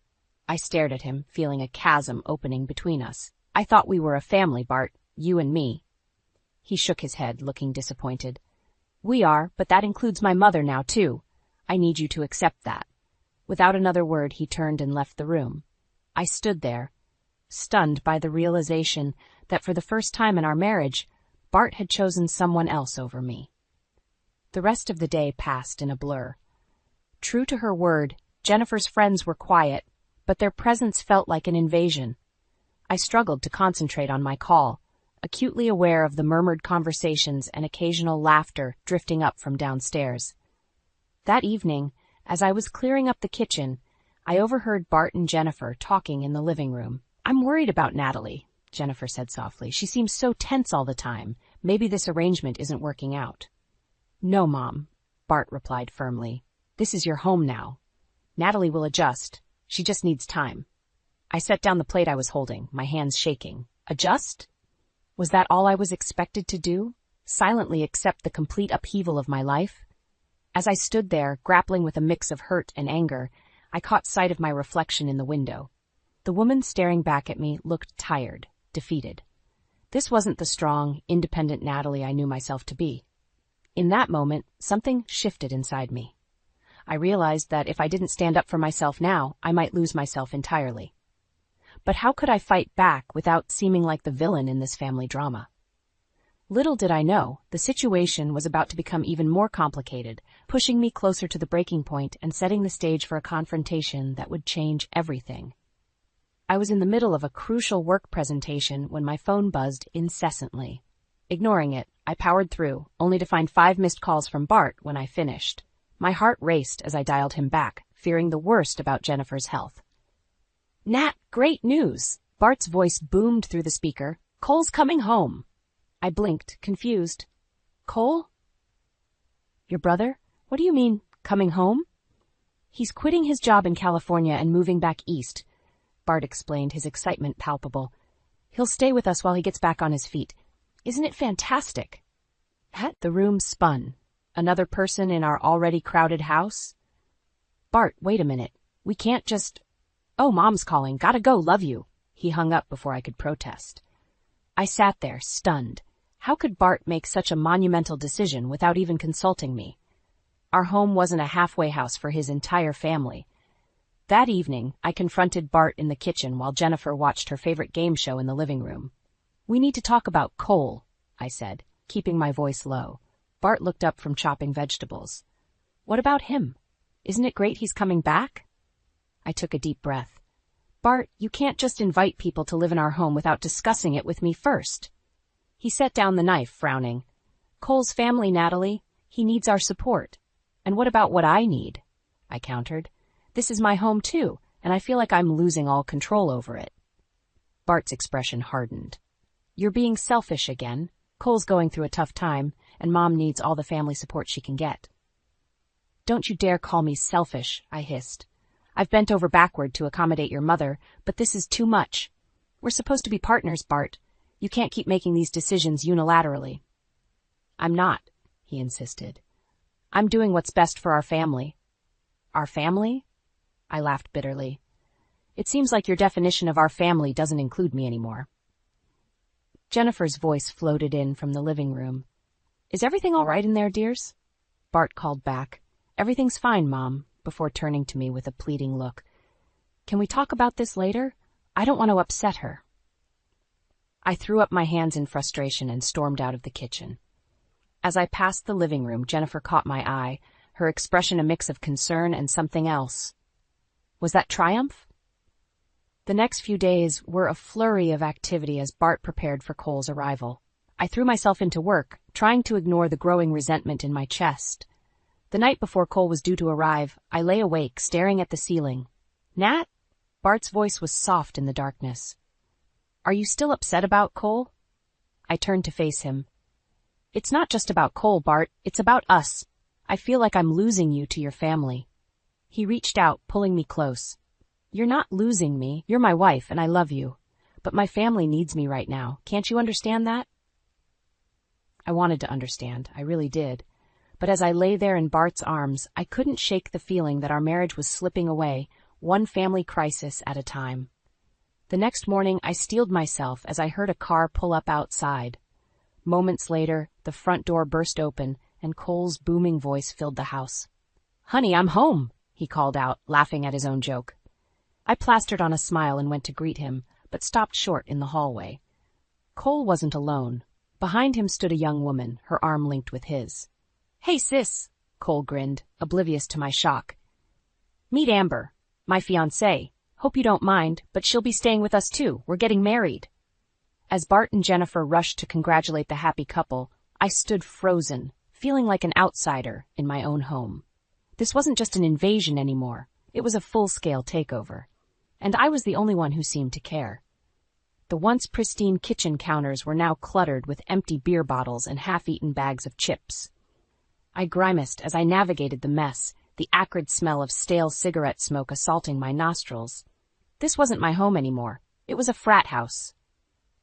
I stared at him, feeling a chasm opening between us. I thought we were a family, Bart, you and me. He shook his head, looking disappointed. We are, but that includes my mother now, too. I need you to accept that. Without another word, he turned and left the room. I stood there, stunned by the realization that for the first time in our marriage, Bart had chosen someone else over me. The rest of the day passed in a blur. True to her word, Jennifer's friends were quiet, but their presence felt like an invasion. I struggled to concentrate on my call, acutely aware of the murmured conversations and occasional laughter drifting up from downstairs. That evening, as I was clearing up the kitchen, I overheard Bart and Jennifer talking in the living room. I'm worried about Natalie, Jennifer said softly. She seems so tense all the time. Maybe this arrangement isn't working out. No, Mom, Bart replied firmly. This is your home now. Natalie will adjust. She just needs time. I set down the plate I was holding, my hands shaking. Adjust? Was that all I was expected to do? Silently accept the complete upheaval of my life? As I stood there, grappling with a mix of hurt and anger, I caught sight of my reflection in the window. The woman staring back at me looked tired, defeated. This wasn't the strong, independent Natalie I knew myself to be. In that moment, something shifted inside me. I realized that if I didn't stand up for myself now, I might lose myself entirely. But how could I fight back without seeming like the villain in this family drama? Little did I know, the situation was about to become even more complicated, pushing me closer to the breaking point and setting the stage for a confrontation that would change everything. I was in the middle of a crucial work presentation when my phone buzzed incessantly. Ignoring it, I powered through, only to find 5 missed calls from Bart when I finished. My heart raced as I dialed him back, fearing the worst about Jennifer's health. "Nat, great news!" Bart's voice boomed through the speaker. "Cole's coming home." I blinked, confused. "Cole? Your brother? What do you mean, coming home?" "He's quitting his job in California and moving back east," Bart explained, his excitement palpable. "He'll stay with us while he gets back on his feet. Isn't it fantastic?" The room spun. Another person in our already crowded house? "Bart, wait a minute. We can't just—" "Oh, Mom's calling. Gotta go, love you." He hung up before I could protest. I sat there, stunned. How could Bart make such a monumental decision without even consulting me? Our home wasn't a halfway house for his entire family. That evening, I confronted Bart in the kitchen while Jennifer watched her favorite game show in the living room. "We need to talk about Cole," I said, keeping my voice low. Bart looked up from chopping vegetables. "What about him? Isn't it great he's coming back?" I took a deep breath. "Bart, you can't just invite people to live in our home without discussing it with me first." He set down the knife, frowning. "Cole's family, Natalie. He needs our support." "And what about what I need?" I countered. "This is my home too, and I feel like I'm losing all control over it." Bart's expression hardened. "You're being selfish again. Cole's going through a tough time, and Mom needs all the family support she can get." "Don't you dare call me selfish," I hissed. "I've bent over backward to accommodate your mother, but this is too much. We're supposed to be partners, Bart. You can't keep making these decisions unilaterally." "I'm not," he insisted. "I'm doing what's best for our family." "Our family?" I laughed bitterly. "It seems like your definition of our family doesn't include me anymore." Jennifer's voice floated in from the living room. "Is everything all right in there, dears?" Bart called back. "Everything's fine, Mom," before turning to me with a pleading look. "Can we talk about this later? I don't want to upset her." I threw up my hands in frustration and stormed out of the kitchen. As I passed the living room, Jennifer caught my eye, her expression a mix of concern and something else. Was that triumph? The next few days were a flurry of activity as Bart prepared for Cole's arrival. I threw myself into work, trying to ignore the growing resentment in my chest. The night before Cole was due to arrive, I lay awake, staring at the ceiling. "Nat?" Bart's voice was soft in the darkness. "Are you still upset about Cole?" I turned to face him. "It's not just about Cole, Bart. It's about us. I feel like I'm losing you to your family." He reached out, pulling me close. "You're not losing me. You're my wife, and I love you. But my family needs me right now. Can't you understand that?" I wanted to understand. I really did. But as I lay there in Bart's arms, I couldn't shake the feeling that our marriage was slipping away, one family crisis at a time. The next morning, I steeled myself as I heard a car pull up outside. Moments later, the front door burst open, and Cole's booming voice filled the house. "Honey, I'm home," he called out, laughing at his own joke. I plastered on a smile and went to greet him, but stopped short in the hallway. Cole wasn't alone. Behind him stood a young woman, her arm linked with his. "Hey, sis," Cole grinned, oblivious to my shock. "Meet Amber, my fiancée. Hope you don't mind, but she'll be staying with us too. We're getting married." As Bart and Jennifer rushed to congratulate the happy couple, I stood frozen, feeling like an outsider in my own home. This wasn't just an invasion anymore. It was a full-scale takeover. And I was the only one who seemed to care. The once pristine kitchen counters were now cluttered with empty beer bottles and half-eaten bags of chips. I grimaced as I navigated the mess, the acrid smell of stale cigarette smoke assaulting my nostrils. This wasn't my home anymore. It was a frat house.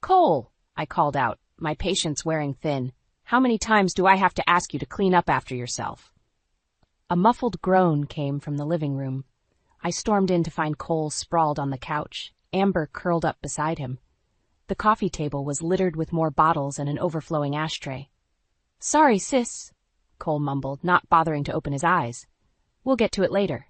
"Cole," I called out, my patience wearing thin. "How many times do I have to ask you to clean up after yourself?" A muffled groan came from the living room. I stormed in to find Cole sprawled on the couch, Amber curled up beside him. The coffee table was littered with more bottles and an overflowing ashtray. "Sorry, sis," Cole mumbled, not bothering to open his eyes. "We'll get to it later."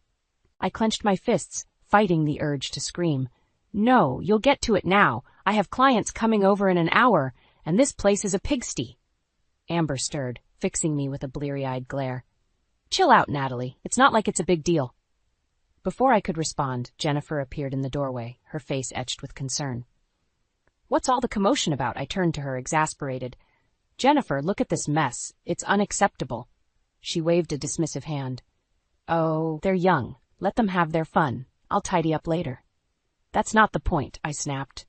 I clenched my fists, fighting the urge to scream. "No, you'll get to it now. I have clients coming over in an hour, and this place is a pigsty." Amber stirred, fixing me with a bleary-eyed glare. Chill out, Natalie. It's not like it's a big deal. Before I could respond, Jennifer appeared in the doorway, her face etched with concern. What's all the commotion about? I turned to her, exasperated. Jennifer, look at this mess. It's unacceptable. She waved a dismissive hand. Oh, they're young. Let them have their fun. I'll tidy up later. That's not the point, I snapped.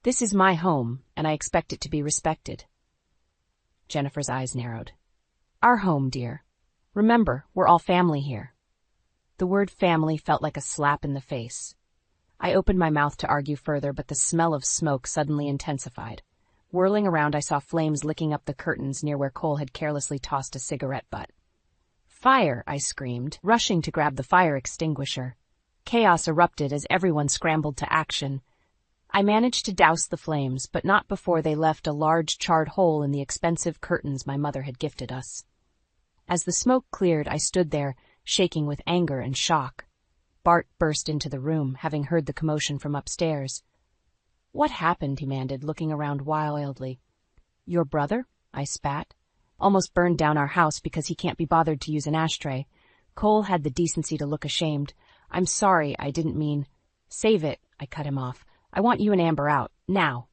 This is my home, and I expect it to be respected. Jennifer's eyes narrowed. Our home, dear. Remember, we're all family here. The word family felt like a slap in the face. I opened my mouth to argue further, but the smell of smoke suddenly intensified. Whirling around, I saw flames licking up the curtains near where Cole had carelessly tossed a cigarette butt. Fire, I screamed, rushing to grab the fire extinguisher. Chaos erupted as everyone scrambled to action. I managed to douse the flames, but not before they left a large charred hole in the expensive curtains my mother had gifted us. As the smoke cleared, I stood there, shaking with anger and shock. Bart burst into the room, having heard the commotion from upstairs. What happened? He demanded, looking around wildly. Your brother? I spat. Almost burned down our house because he can't be bothered to use an ashtray. Cole had the decency to look ashamed. I'm sorry, I didn't mean. Save it, I cut him off. I want you and Amber out, now.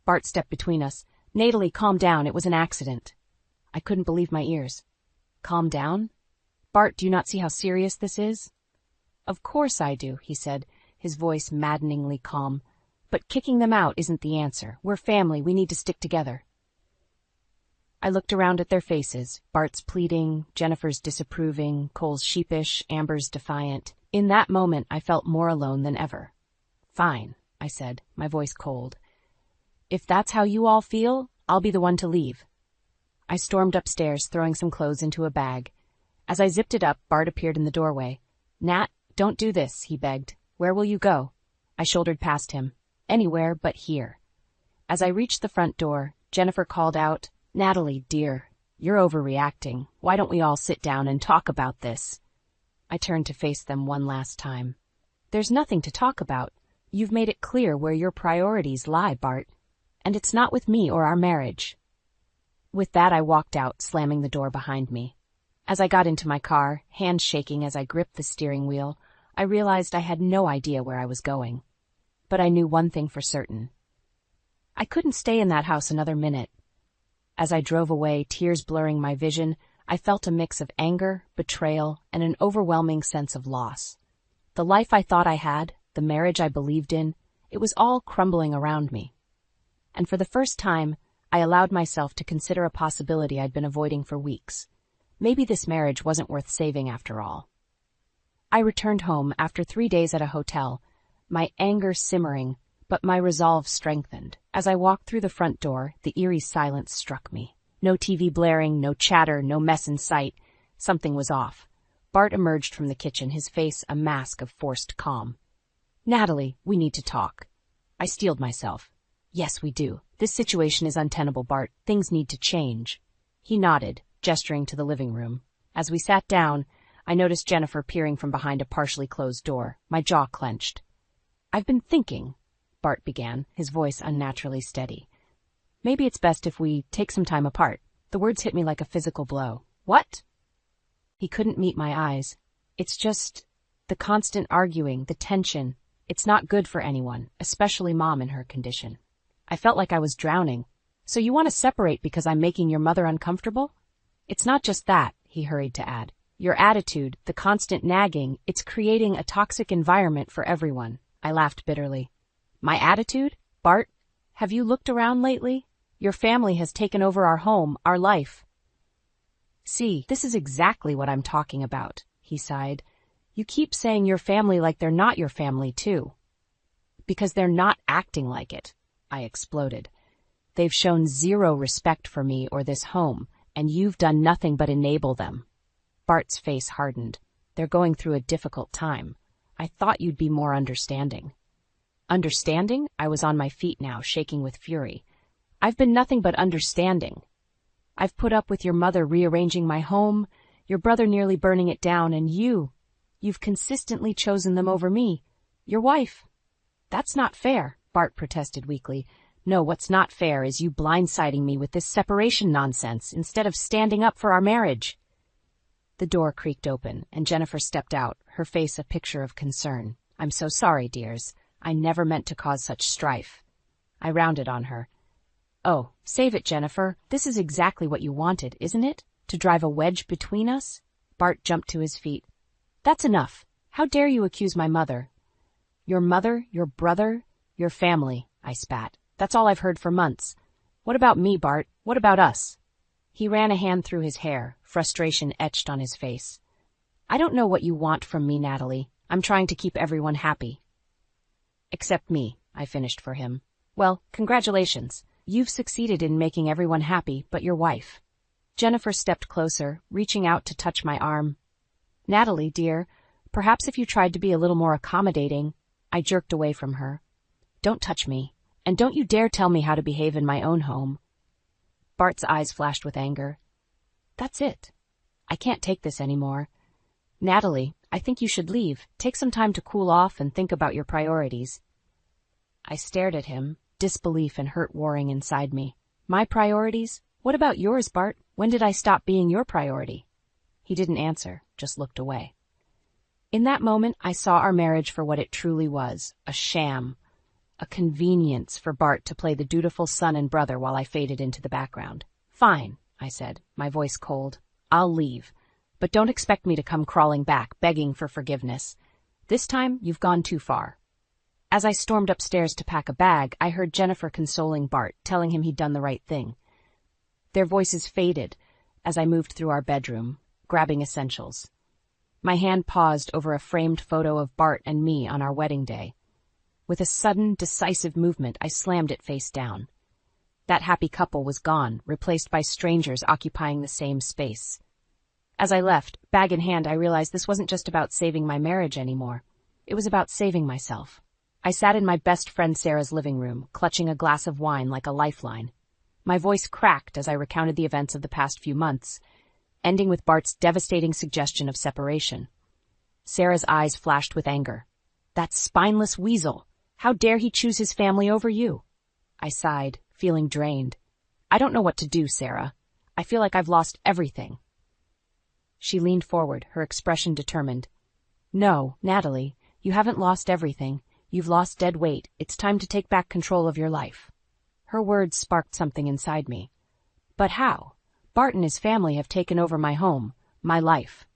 Bart stepped between us. Natalie, calm down, it was an accident. I couldn't believe my ears. Calm down? Bart, do you not see how serious this is? Of course I do, he said, his voice maddeningly calm. But kicking them out isn't the answer. We're family, we need to stick together. I looked around at their faces, Bart's pleading, Jennifer's disapproving, Cole's sheepish, Amber's defiant. In that moment, I felt more alone than ever. Fine, I said, my voice cold. If that's how you all feel, I'll be the one to leave. I stormed upstairs, throwing some clothes into a bag. As I zipped it up, Bart appeared in the doorway. Nat, don't do this, he begged. Where will you go? I shouldered past him. Anywhere but here. As I reached the front door, Jennifer called out, Natalie, dear, you're overreacting. Why don't we all sit down and talk about this? I turned to face them one last time. There's nothing to talk about. You've made it clear where your priorities lie, Bart. And it's not with me or our marriage. With that, I walked out, slamming the door behind me. As I got into my car, hands shaking as I gripped the steering wheel, I realized I had no idea where I was going. But I knew one thing for certain. I couldn't stay in that house another minute. As I drove away, tears blurring my vision, I felt a mix of anger, betrayal, and an overwhelming sense of loss. The life I thought I had, the marriage I believed in, it was all crumbling around me. And for the first time, I allowed myself to consider a possibility I'd been avoiding for weeks. Maybe this marriage wasn't worth saving after all. I returned home after 3 days at a hotel, my anger simmering, but my resolve strengthened. As I walked through the front door, the eerie silence struck me. No TV blaring, no chatter, no mess in sight. Something was off. Bart emerged from the kitchen, his face a mask of forced calm. Natalie, we need to talk. I steeled myself. Yes, we do. This situation is untenable, Bart. Things need to change. He nodded, gesturing to the living room. As we sat down, I noticed Jennifer peering from behind a partially closed door. My jaw clenched. I've been thinking, Bart began, his voice unnaturally steady. Maybe it's best if we take some time apart. The words hit me like a physical blow. What? He couldn't meet my eyes. It's just the constant arguing, the tension. It's not good for anyone, especially Mom in her condition. I felt like I was drowning. So you want to separate because I'm making your mother uncomfortable? It's not just that, he hurried to add. Your attitude, the constant nagging, it's creating a toxic environment for everyone. I laughed bitterly. My attitude? Bart, have you looked around lately? Your family has taken over our home, our life. See, this is exactly what I'm talking about, he sighed. You keep saying your family like they're not your family, too. Because they're not acting like it, I exploded. They've shown zero respect for me or this home, and you've done nothing but enable them. Bart's face hardened. They're going through a difficult time. I thought you'd be more understanding. Understanding? I was on my feet now, shaking with fury. I've been nothing but understanding. I've put up with your mother rearranging my home, your brother nearly burning it down, and you've consistently chosen them over me, your wife. That's not fair, Bart protested weakly. No, what's not fair is you blindsiding me with this separation nonsense instead of standing up for our marriage. The door creaked open, and Jennifer stepped out, her face a picture of concern. I'm so sorry, dears. I never meant to cause such strife. I rounded on her. Oh, save it, Jennifer. This is exactly what you wanted, isn't it? To drive a wedge between us? Bart jumped to his feet. That's enough. How dare you accuse my mother? Your mother, your brother, your family, I spat. That's all I've heard for months. What about me, Bart? What about us? He ran a hand through his hair, frustration etched on his face. I don't know what you want from me, Natalie. I'm trying to keep everyone happy. Except me, I finished for him. Well, congratulations. You've succeeded in making everyone happy but your wife. Jennifer stepped closer, reaching out to touch my arm. Natalie, dear, perhaps if you tried to be a little more accommodating. I jerked away from her. Don't touch me, and don't you dare tell me how to behave in my own home. Bart's eyes flashed with anger. That's it. I can't take this anymore. Natalie, I think you should leave. Take some time to cool off and think about your priorities. I stared at him, disbelief and hurt warring inside me. My priorities? What about yours, Bart? When did I stop being your priority? He didn't answer, just looked away. In that moment, I saw our marriage for what it truly was, a sham, a convenience for Bart to play the dutiful son and brother while I faded into the background. Fine, I said, my voice cold. I'll leave, but don't expect me to come crawling back, begging for forgiveness. This time, you've gone too far. As I stormed upstairs to pack a bag, I heard Jennifer consoling Bart, telling him he'd done the right thing. Their voices faded as I moved through our bedroom, grabbing essentials. My hand paused over a framed photo of Bart and me on our wedding day. With a sudden, decisive movement, I slammed it face down. That happy couple was gone, replaced by strangers occupying the same space. As I left, bag in hand, I realized this wasn't just about saving my marriage anymore. It was about saving myself. I sat in my best friend Sarah's living room, clutching a glass of wine like a lifeline. My voice cracked as I recounted the events of the past few months, ending with Bart's devastating suggestion of separation. Sarah's eyes flashed with anger. That spineless weasel! How dare he choose his family over you? I sighed, feeling drained. I don't know what to do, Sarah. I feel like I've lost everything. She leaned forward, her expression determined. No, Natalie, you haven't lost everything. You've lost dead weight. It's time to take back control of your life. Her words sparked something inside me. But how? Bart and his family have taken over my home, my life.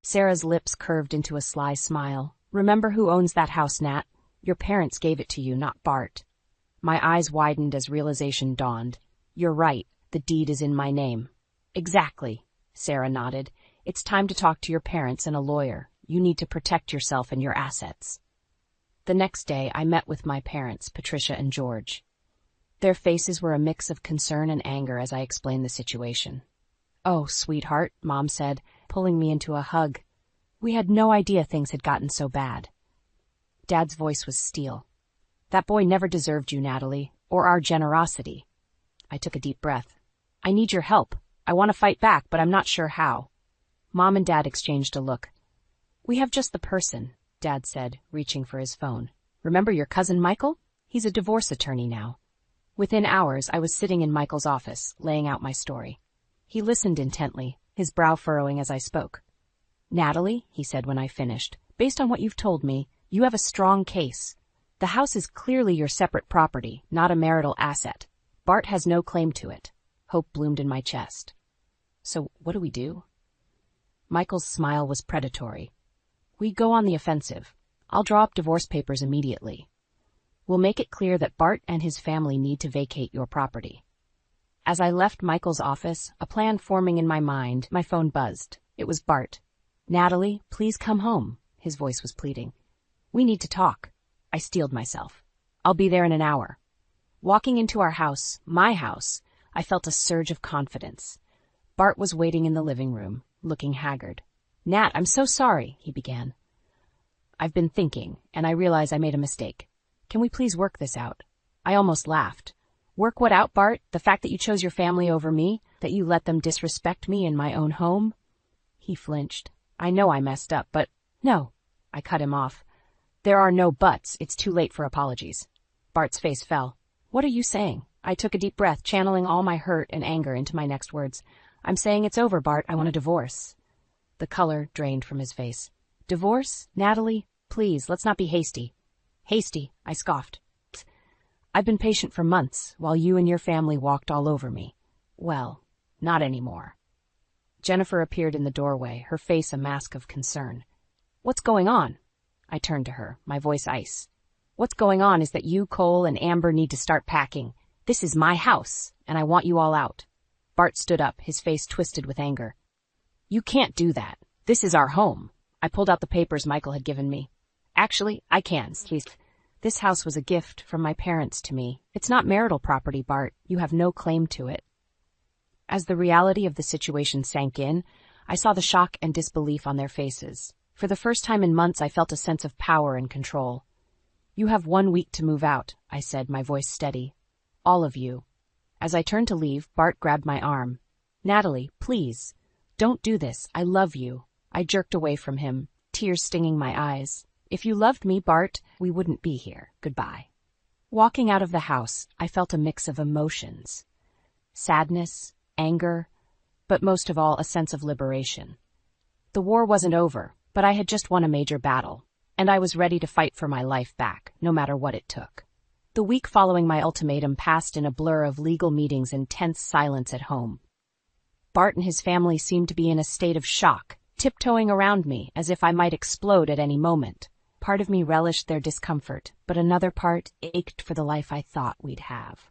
Sarah's lips curved into a sly smile. Remember who owns that house, Nat? Your parents gave it to you, not Bart. My eyes widened as realization dawned. You're right, the deed is in my name. Exactly, Sarah nodded. It's time to talk to your parents and a lawyer. You need to protect yourself and your assets. The next day, I met with my parents, Patricia and George. Their faces were a mix of concern and anger as I explained the situation. Oh, sweetheart, Mom said, pulling me into a hug. We had no idea things had gotten so bad. Dad's voice was steel. That boy never deserved you, Natalie, or our generosity. I took a deep breath. I need your help. I want to fight back, but I'm not sure how. Mom and Dad exchanged a look. We have just the person, Dad said, reaching for his phone. Remember your cousin Michael? He's a divorce attorney now. Within hours, I was sitting in Michael's office, laying out my story. He listened intently, his brow furrowing as I spoke. Natalie, he said when I finished, based on what you've told me, you have a strong case. The house is clearly your separate property, not a marital asset. Bart has no claim to it. Hope bloomed in my chest. So what do we do? Michael's smile was predatory. We go on the offensive. I'll draw up divorce papers immediately. We'll make it clear that Bart and his family need to vacate your property. As I left Michael's office, a plan forming in my mind, my phone buzzed. It was Bart. Natalie, please come home, his voice was pleading. We need to talk. I steeled myself. I'll be there in an hour. Walking into our house, my house, I felt a surge of confidence. Bart was waiting in the living room, looking haggard. Nat, I'm so sorry, he began. I've been thinking, and I realize I made a mistake. Can we please work this out? I almost laughed. Work what out, Bart? The fact that you chose your family over me? That you let them disrespect me in my own home? He flinched. I know I messed up, but no. I cut him off. There are no buts. It's too late for apologies. Bart's face fell. What are you saying? I took a deep breath, channeling all my hurt and anger into my next words. I'm saying it's over, Bart. I want a divorce. The color drained from his face. Divorce? Natalie? Please, let's not be hasty. Hasty, I scoffed. I've been patient for months, while you and your family walked all over me. Well, not anymore. Jennifer appeared in the doorway, her face a mask of concern. What's going on? I turned to her, my voice ice. What's going on is that you, Cole, and Amber need to start packing. This is my house, and I want you all out. Bart stood up, his face twisted with anger. You can't do that. This is our home. I pulled out the papers Michael had given me. Actually, I can. This house was a gift from my parents to me. It's not marital property, Bart. You have no claim to it. As the reality of the situation sank in, I saw the shock and disbelief on their faces. For the first time in months, I felt a sense of power and control. You have 1 week to move out, I said, my voice steady. All of you. As I turned to leave, Bart grabbed my arm. Natalie, please. Don't do this. I love you. I jerked away from him, tears stinging my eyes. If you loved me, Bart, we wouldn't be here. Goodbye. Walking out of the house, I felt a mix of emotions. Sadness, anger, but most of all, a sense of liberation. The war wasn't over, but I had just won a major battle, and I was ready to fight for my life back, no matter what it took. The week following my ultimatum passed in a blur of legal meetings and tense silence at home. Bart and his family seemed to be in a state of shock, tiptoeing around me as if I might explode at any moment. Part of me relished their discomfort, but another part ached for the life I thought we'd have.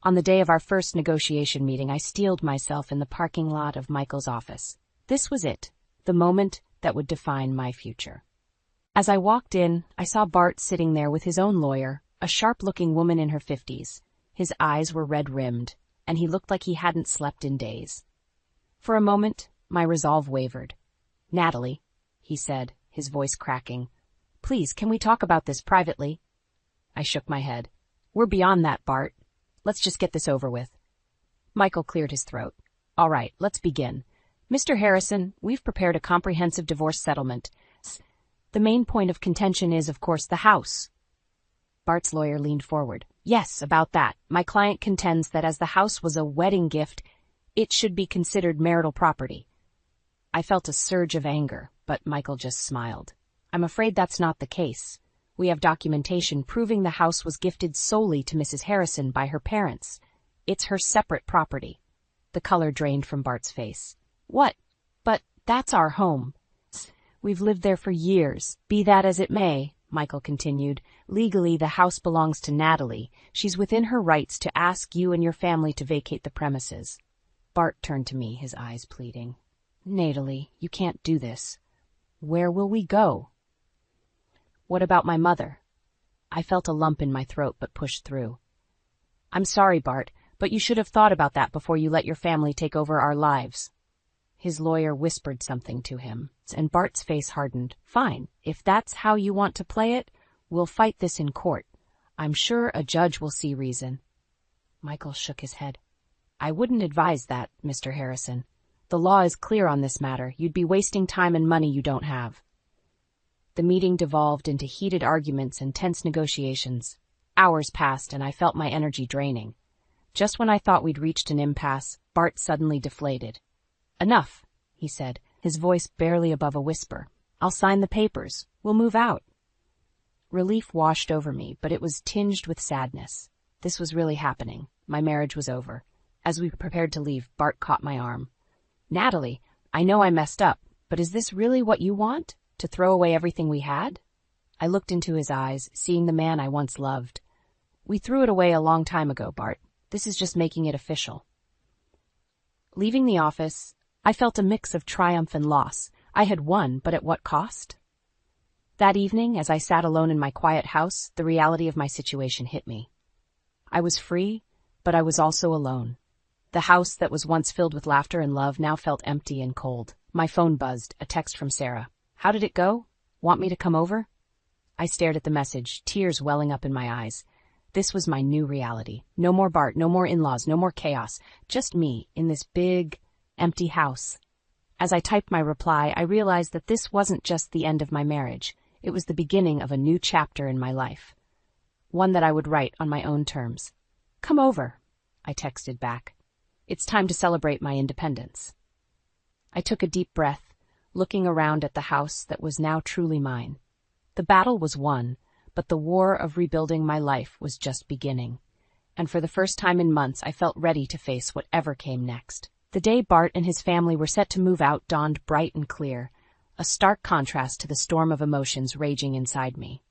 On the day of our first negotiation meeting, I steeled myself in the parking lot of Michael's office. This was it, the moment that would define my future. As I walked in, I saw Bart sitting there with his own lawyer, a sharp-looking woman in her 50s. His eyes were red-rimmed, and he looked like he hadn't slept in days. For a moment, my resolve wavered. Natalie, he said, his voice cracking, please, can we talk about this privately? I shook my head. We're beyond that, Bart. Let's just get this over with. Michael cleared his throat. All right, let's begin. Mr. Harrison, we've prepared a comprehensive divorce settlement. The main point of contention is, of course, the house. Bart's lawyer leaned forward. Yes, about that. My client contends that as the house was a wedding gift, it should be considered marital property. I felt a surge of anger, but Michael just smiled. I'm afraid that's not the case. We have documentation proving the house was gifted solely to Mrs. Harrison by her parents. It's her separate property. The color drained from Bart's face. What? But that's our home. We've lived there for years. Be that as it may, Michael continued, legally the house belongs to Natalie. She's within her rights to ask you and your family to vacate the premises. Bart turned to me, his eyes pleading. Natalie, you can't do this. Where will we go? What about my mother? I felt a lump in my throat but pushed through. I'm sorry, Bart, but you should have thought about that before you let your family take over our lives. His lawyer whispered something to him, and Bart's face hardened. Fine, if that's how you want to play it, we'll fight this in court. I'm sure a judge will see reason. Michael shook his head. I wouldn't advise that, Mr. Harrison. The law is clear on this matter. You'd be wasting time and money you don't have. The meeting devolved into heated arguments and tense negotiations. Hours passed, and I felt my energy draining. Just when I thought we'd reached an impasse, Bart suddenly deflated. Enough, he said, his voice barely above a whisper. I'll sign the papers. We'll move out. Relief washed over me, but it was tinged with sadness. This was really happening. My marriage was over. As we prepared to leave, Bart caught my arm. Natalie, I know I messed up, but is this really what you want? To throw away everything we had? I looked into his eyes, seeing the man I once loved. We threw it away a long time ago, Bart. This is just making it official. Leaving the office, I felt a mix of triumph and loss. I had won, but at what cost? That evening, as I sat alone in my quiet house, the reality of my situation hit me. I was free, but I was also alone. The house that was once filled with laughter and love now felt empty and cold. My phone buzzed, a text from Sarah. How did it go? Want me to come over? I stared at the message, tears welling up in my eyes. This was my new reality. No more Bart, no more in-laws, no more chaos. Just me in this big, empty house. As I typed my reply, I realized that this wasn't just the end of my marriage. It was the beginning of a new chapter in my life. one that I would write on my own terms. "Come over," I texted back. "It's time to celebrate my independence." I took a deep breath, looking around at the house that was now truly mine. The battle was won, but the war of rebuilding my life was just beginning. And for the first time in months, I felt ready to face whatever came next. The day Bart and his family were set to move out dawned bright and clear, a stark contrast to the storm of emotions raging inside me.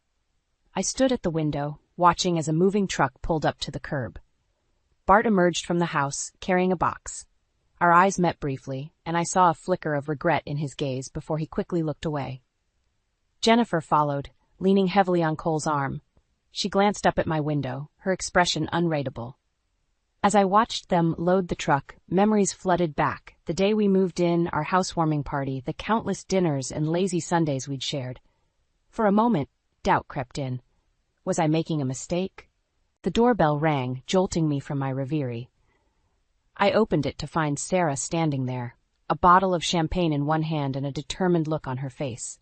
I stood at the window, watching as a moving truck pulled up to the curb. Bart emerged from the house, carrying a box. Our eyes met briefly, and I saw a flicker of regret in his gaze before he quickly looked away. Jennifer followed, leaning heavily on Cole's arm. She glanced up at my window, her expression unreadable. As I watched them load the truck, memories flooded back, the day we moved in, our housewarming party, the countless dinners and lazy Sundays we'd shared. For a moment, doubt crept in. Was I making a mistake? The doorbell rang, jolting me from my reverie. I opened it to find Sarah standing there, a bottle of champagne in one hand and a determined look on her face.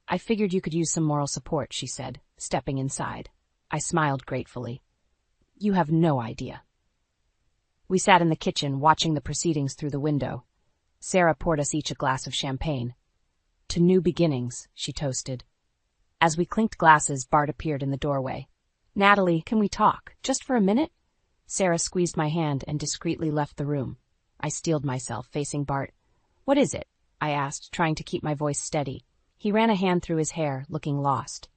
"I figured you could use some moral support," she said, stepping inside. I smiled gratefully. "You have no idea." We sat in the kitchen, watching the proceedings through the window. Sarah poured us each a glass of champagne. "To new beginnings," she toasted. As we clinked glasses, Bart appeared in the doorway. "Natalie, can we talk, just for a minute?" Sarah squeezed my hand and discreetly left the room. I steeled myself, facing Bart. "What is it?" I asked, trying to keep my voice steady. He ran a hand through his hair, looking lost.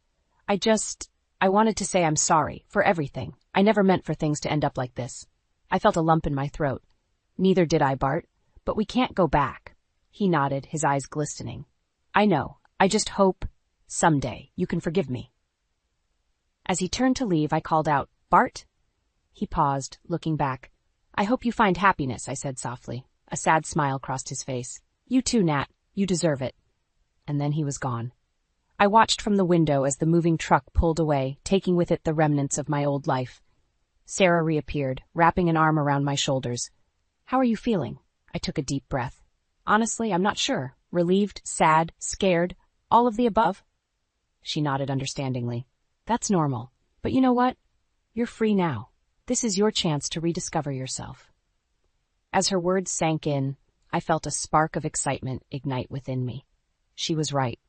I wanted to say I'm sorry, for everything. I never meant for things to end up like this." I felt a lump in my throat. "Neither did I, Bart. But we can't go back." He nodded, his eyes glistening. "I know. I just hope, someday, you can forgive me." As he turned to leave, I called out, "Bart?" He paused, looking back. "I hope you find happiness," I said softly. A sad smile crossed his face. "You too, Nat. You deserve it." And then he was gone. I watched from the window as the moving truck pulled away, taking with it the remnants of my old life. Sarah reappeared, wrapping an arm around my shoulders. "How are you feeling?" I took a deep breath. "Honestly, I'm not sure. Relieved, sad, scared, all of the above." She nodded understandingly. "That's normal. But you know what? You're free now. This is your chance to rediscover yourself." As her words sank in, I felt a spark of excitement ignite within me. She was right.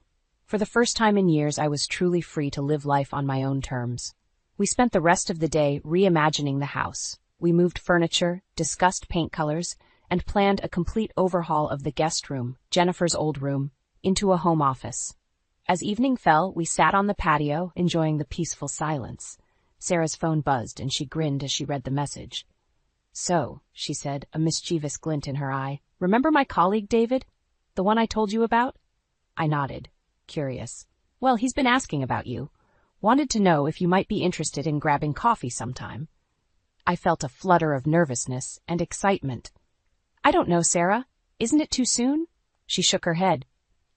For the first time in years, I was truly free to live life on my own terms. We spent the rest of the day reimagining the house. We moved furniture, discussed paint colors, and planned a complete overhaul of the guest room, Jennifer's old room, into a home office. As evening fell, we sat on the patio, enjoying the peaceful silence. Sarah's phone buzzed, and she grinned as she read the message. "So," she said, a mischievous glint in her eye, "remember my colleague, David? The one I told you about?" I nodded, curious. "Well, he's been asking about you. Wanted to know if you might be interested in grabbing coffee sometime." I felt a flutter of nervousness and excitement. "I don't know, Sarah. Isn't it too soon?" She shook her head.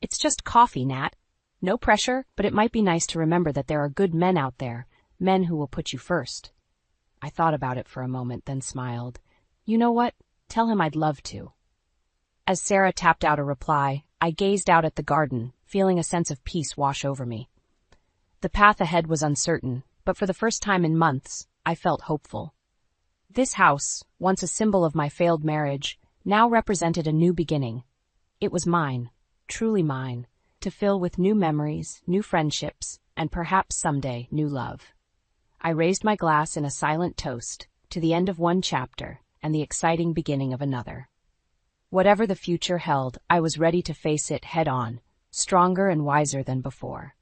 "It's just coffee, Nat. No pressure, but it might be nice to remember that there are good men out there, men who will put you first." I thought about it for a moment, then smiled. "You know what? Tell him I'd love to." As Sarah tapped out a reply, I gazed out at the garden, feeling a sense of peace wash over me. The path ahead was uncertain, but for the first time in months, I felt hopeful. This house, once a symbol of my failed marriage, now represented a new beginning. It was mine, truly mine, to fill with new memories, new friendships, and perhaps someday new love. I raised my glass in a silent toast to the end of one chapter and the exciting beginning of another. Whatever the future held, I was ready to face it head on, stronger and wiser than before.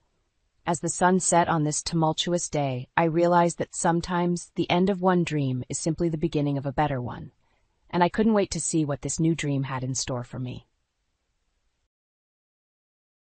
As the sun set on this tumultuous day, I realized that sometimes the end of one dream is simply the beginning of a better one, and I couldn't wait to see what this new dream had in store for me.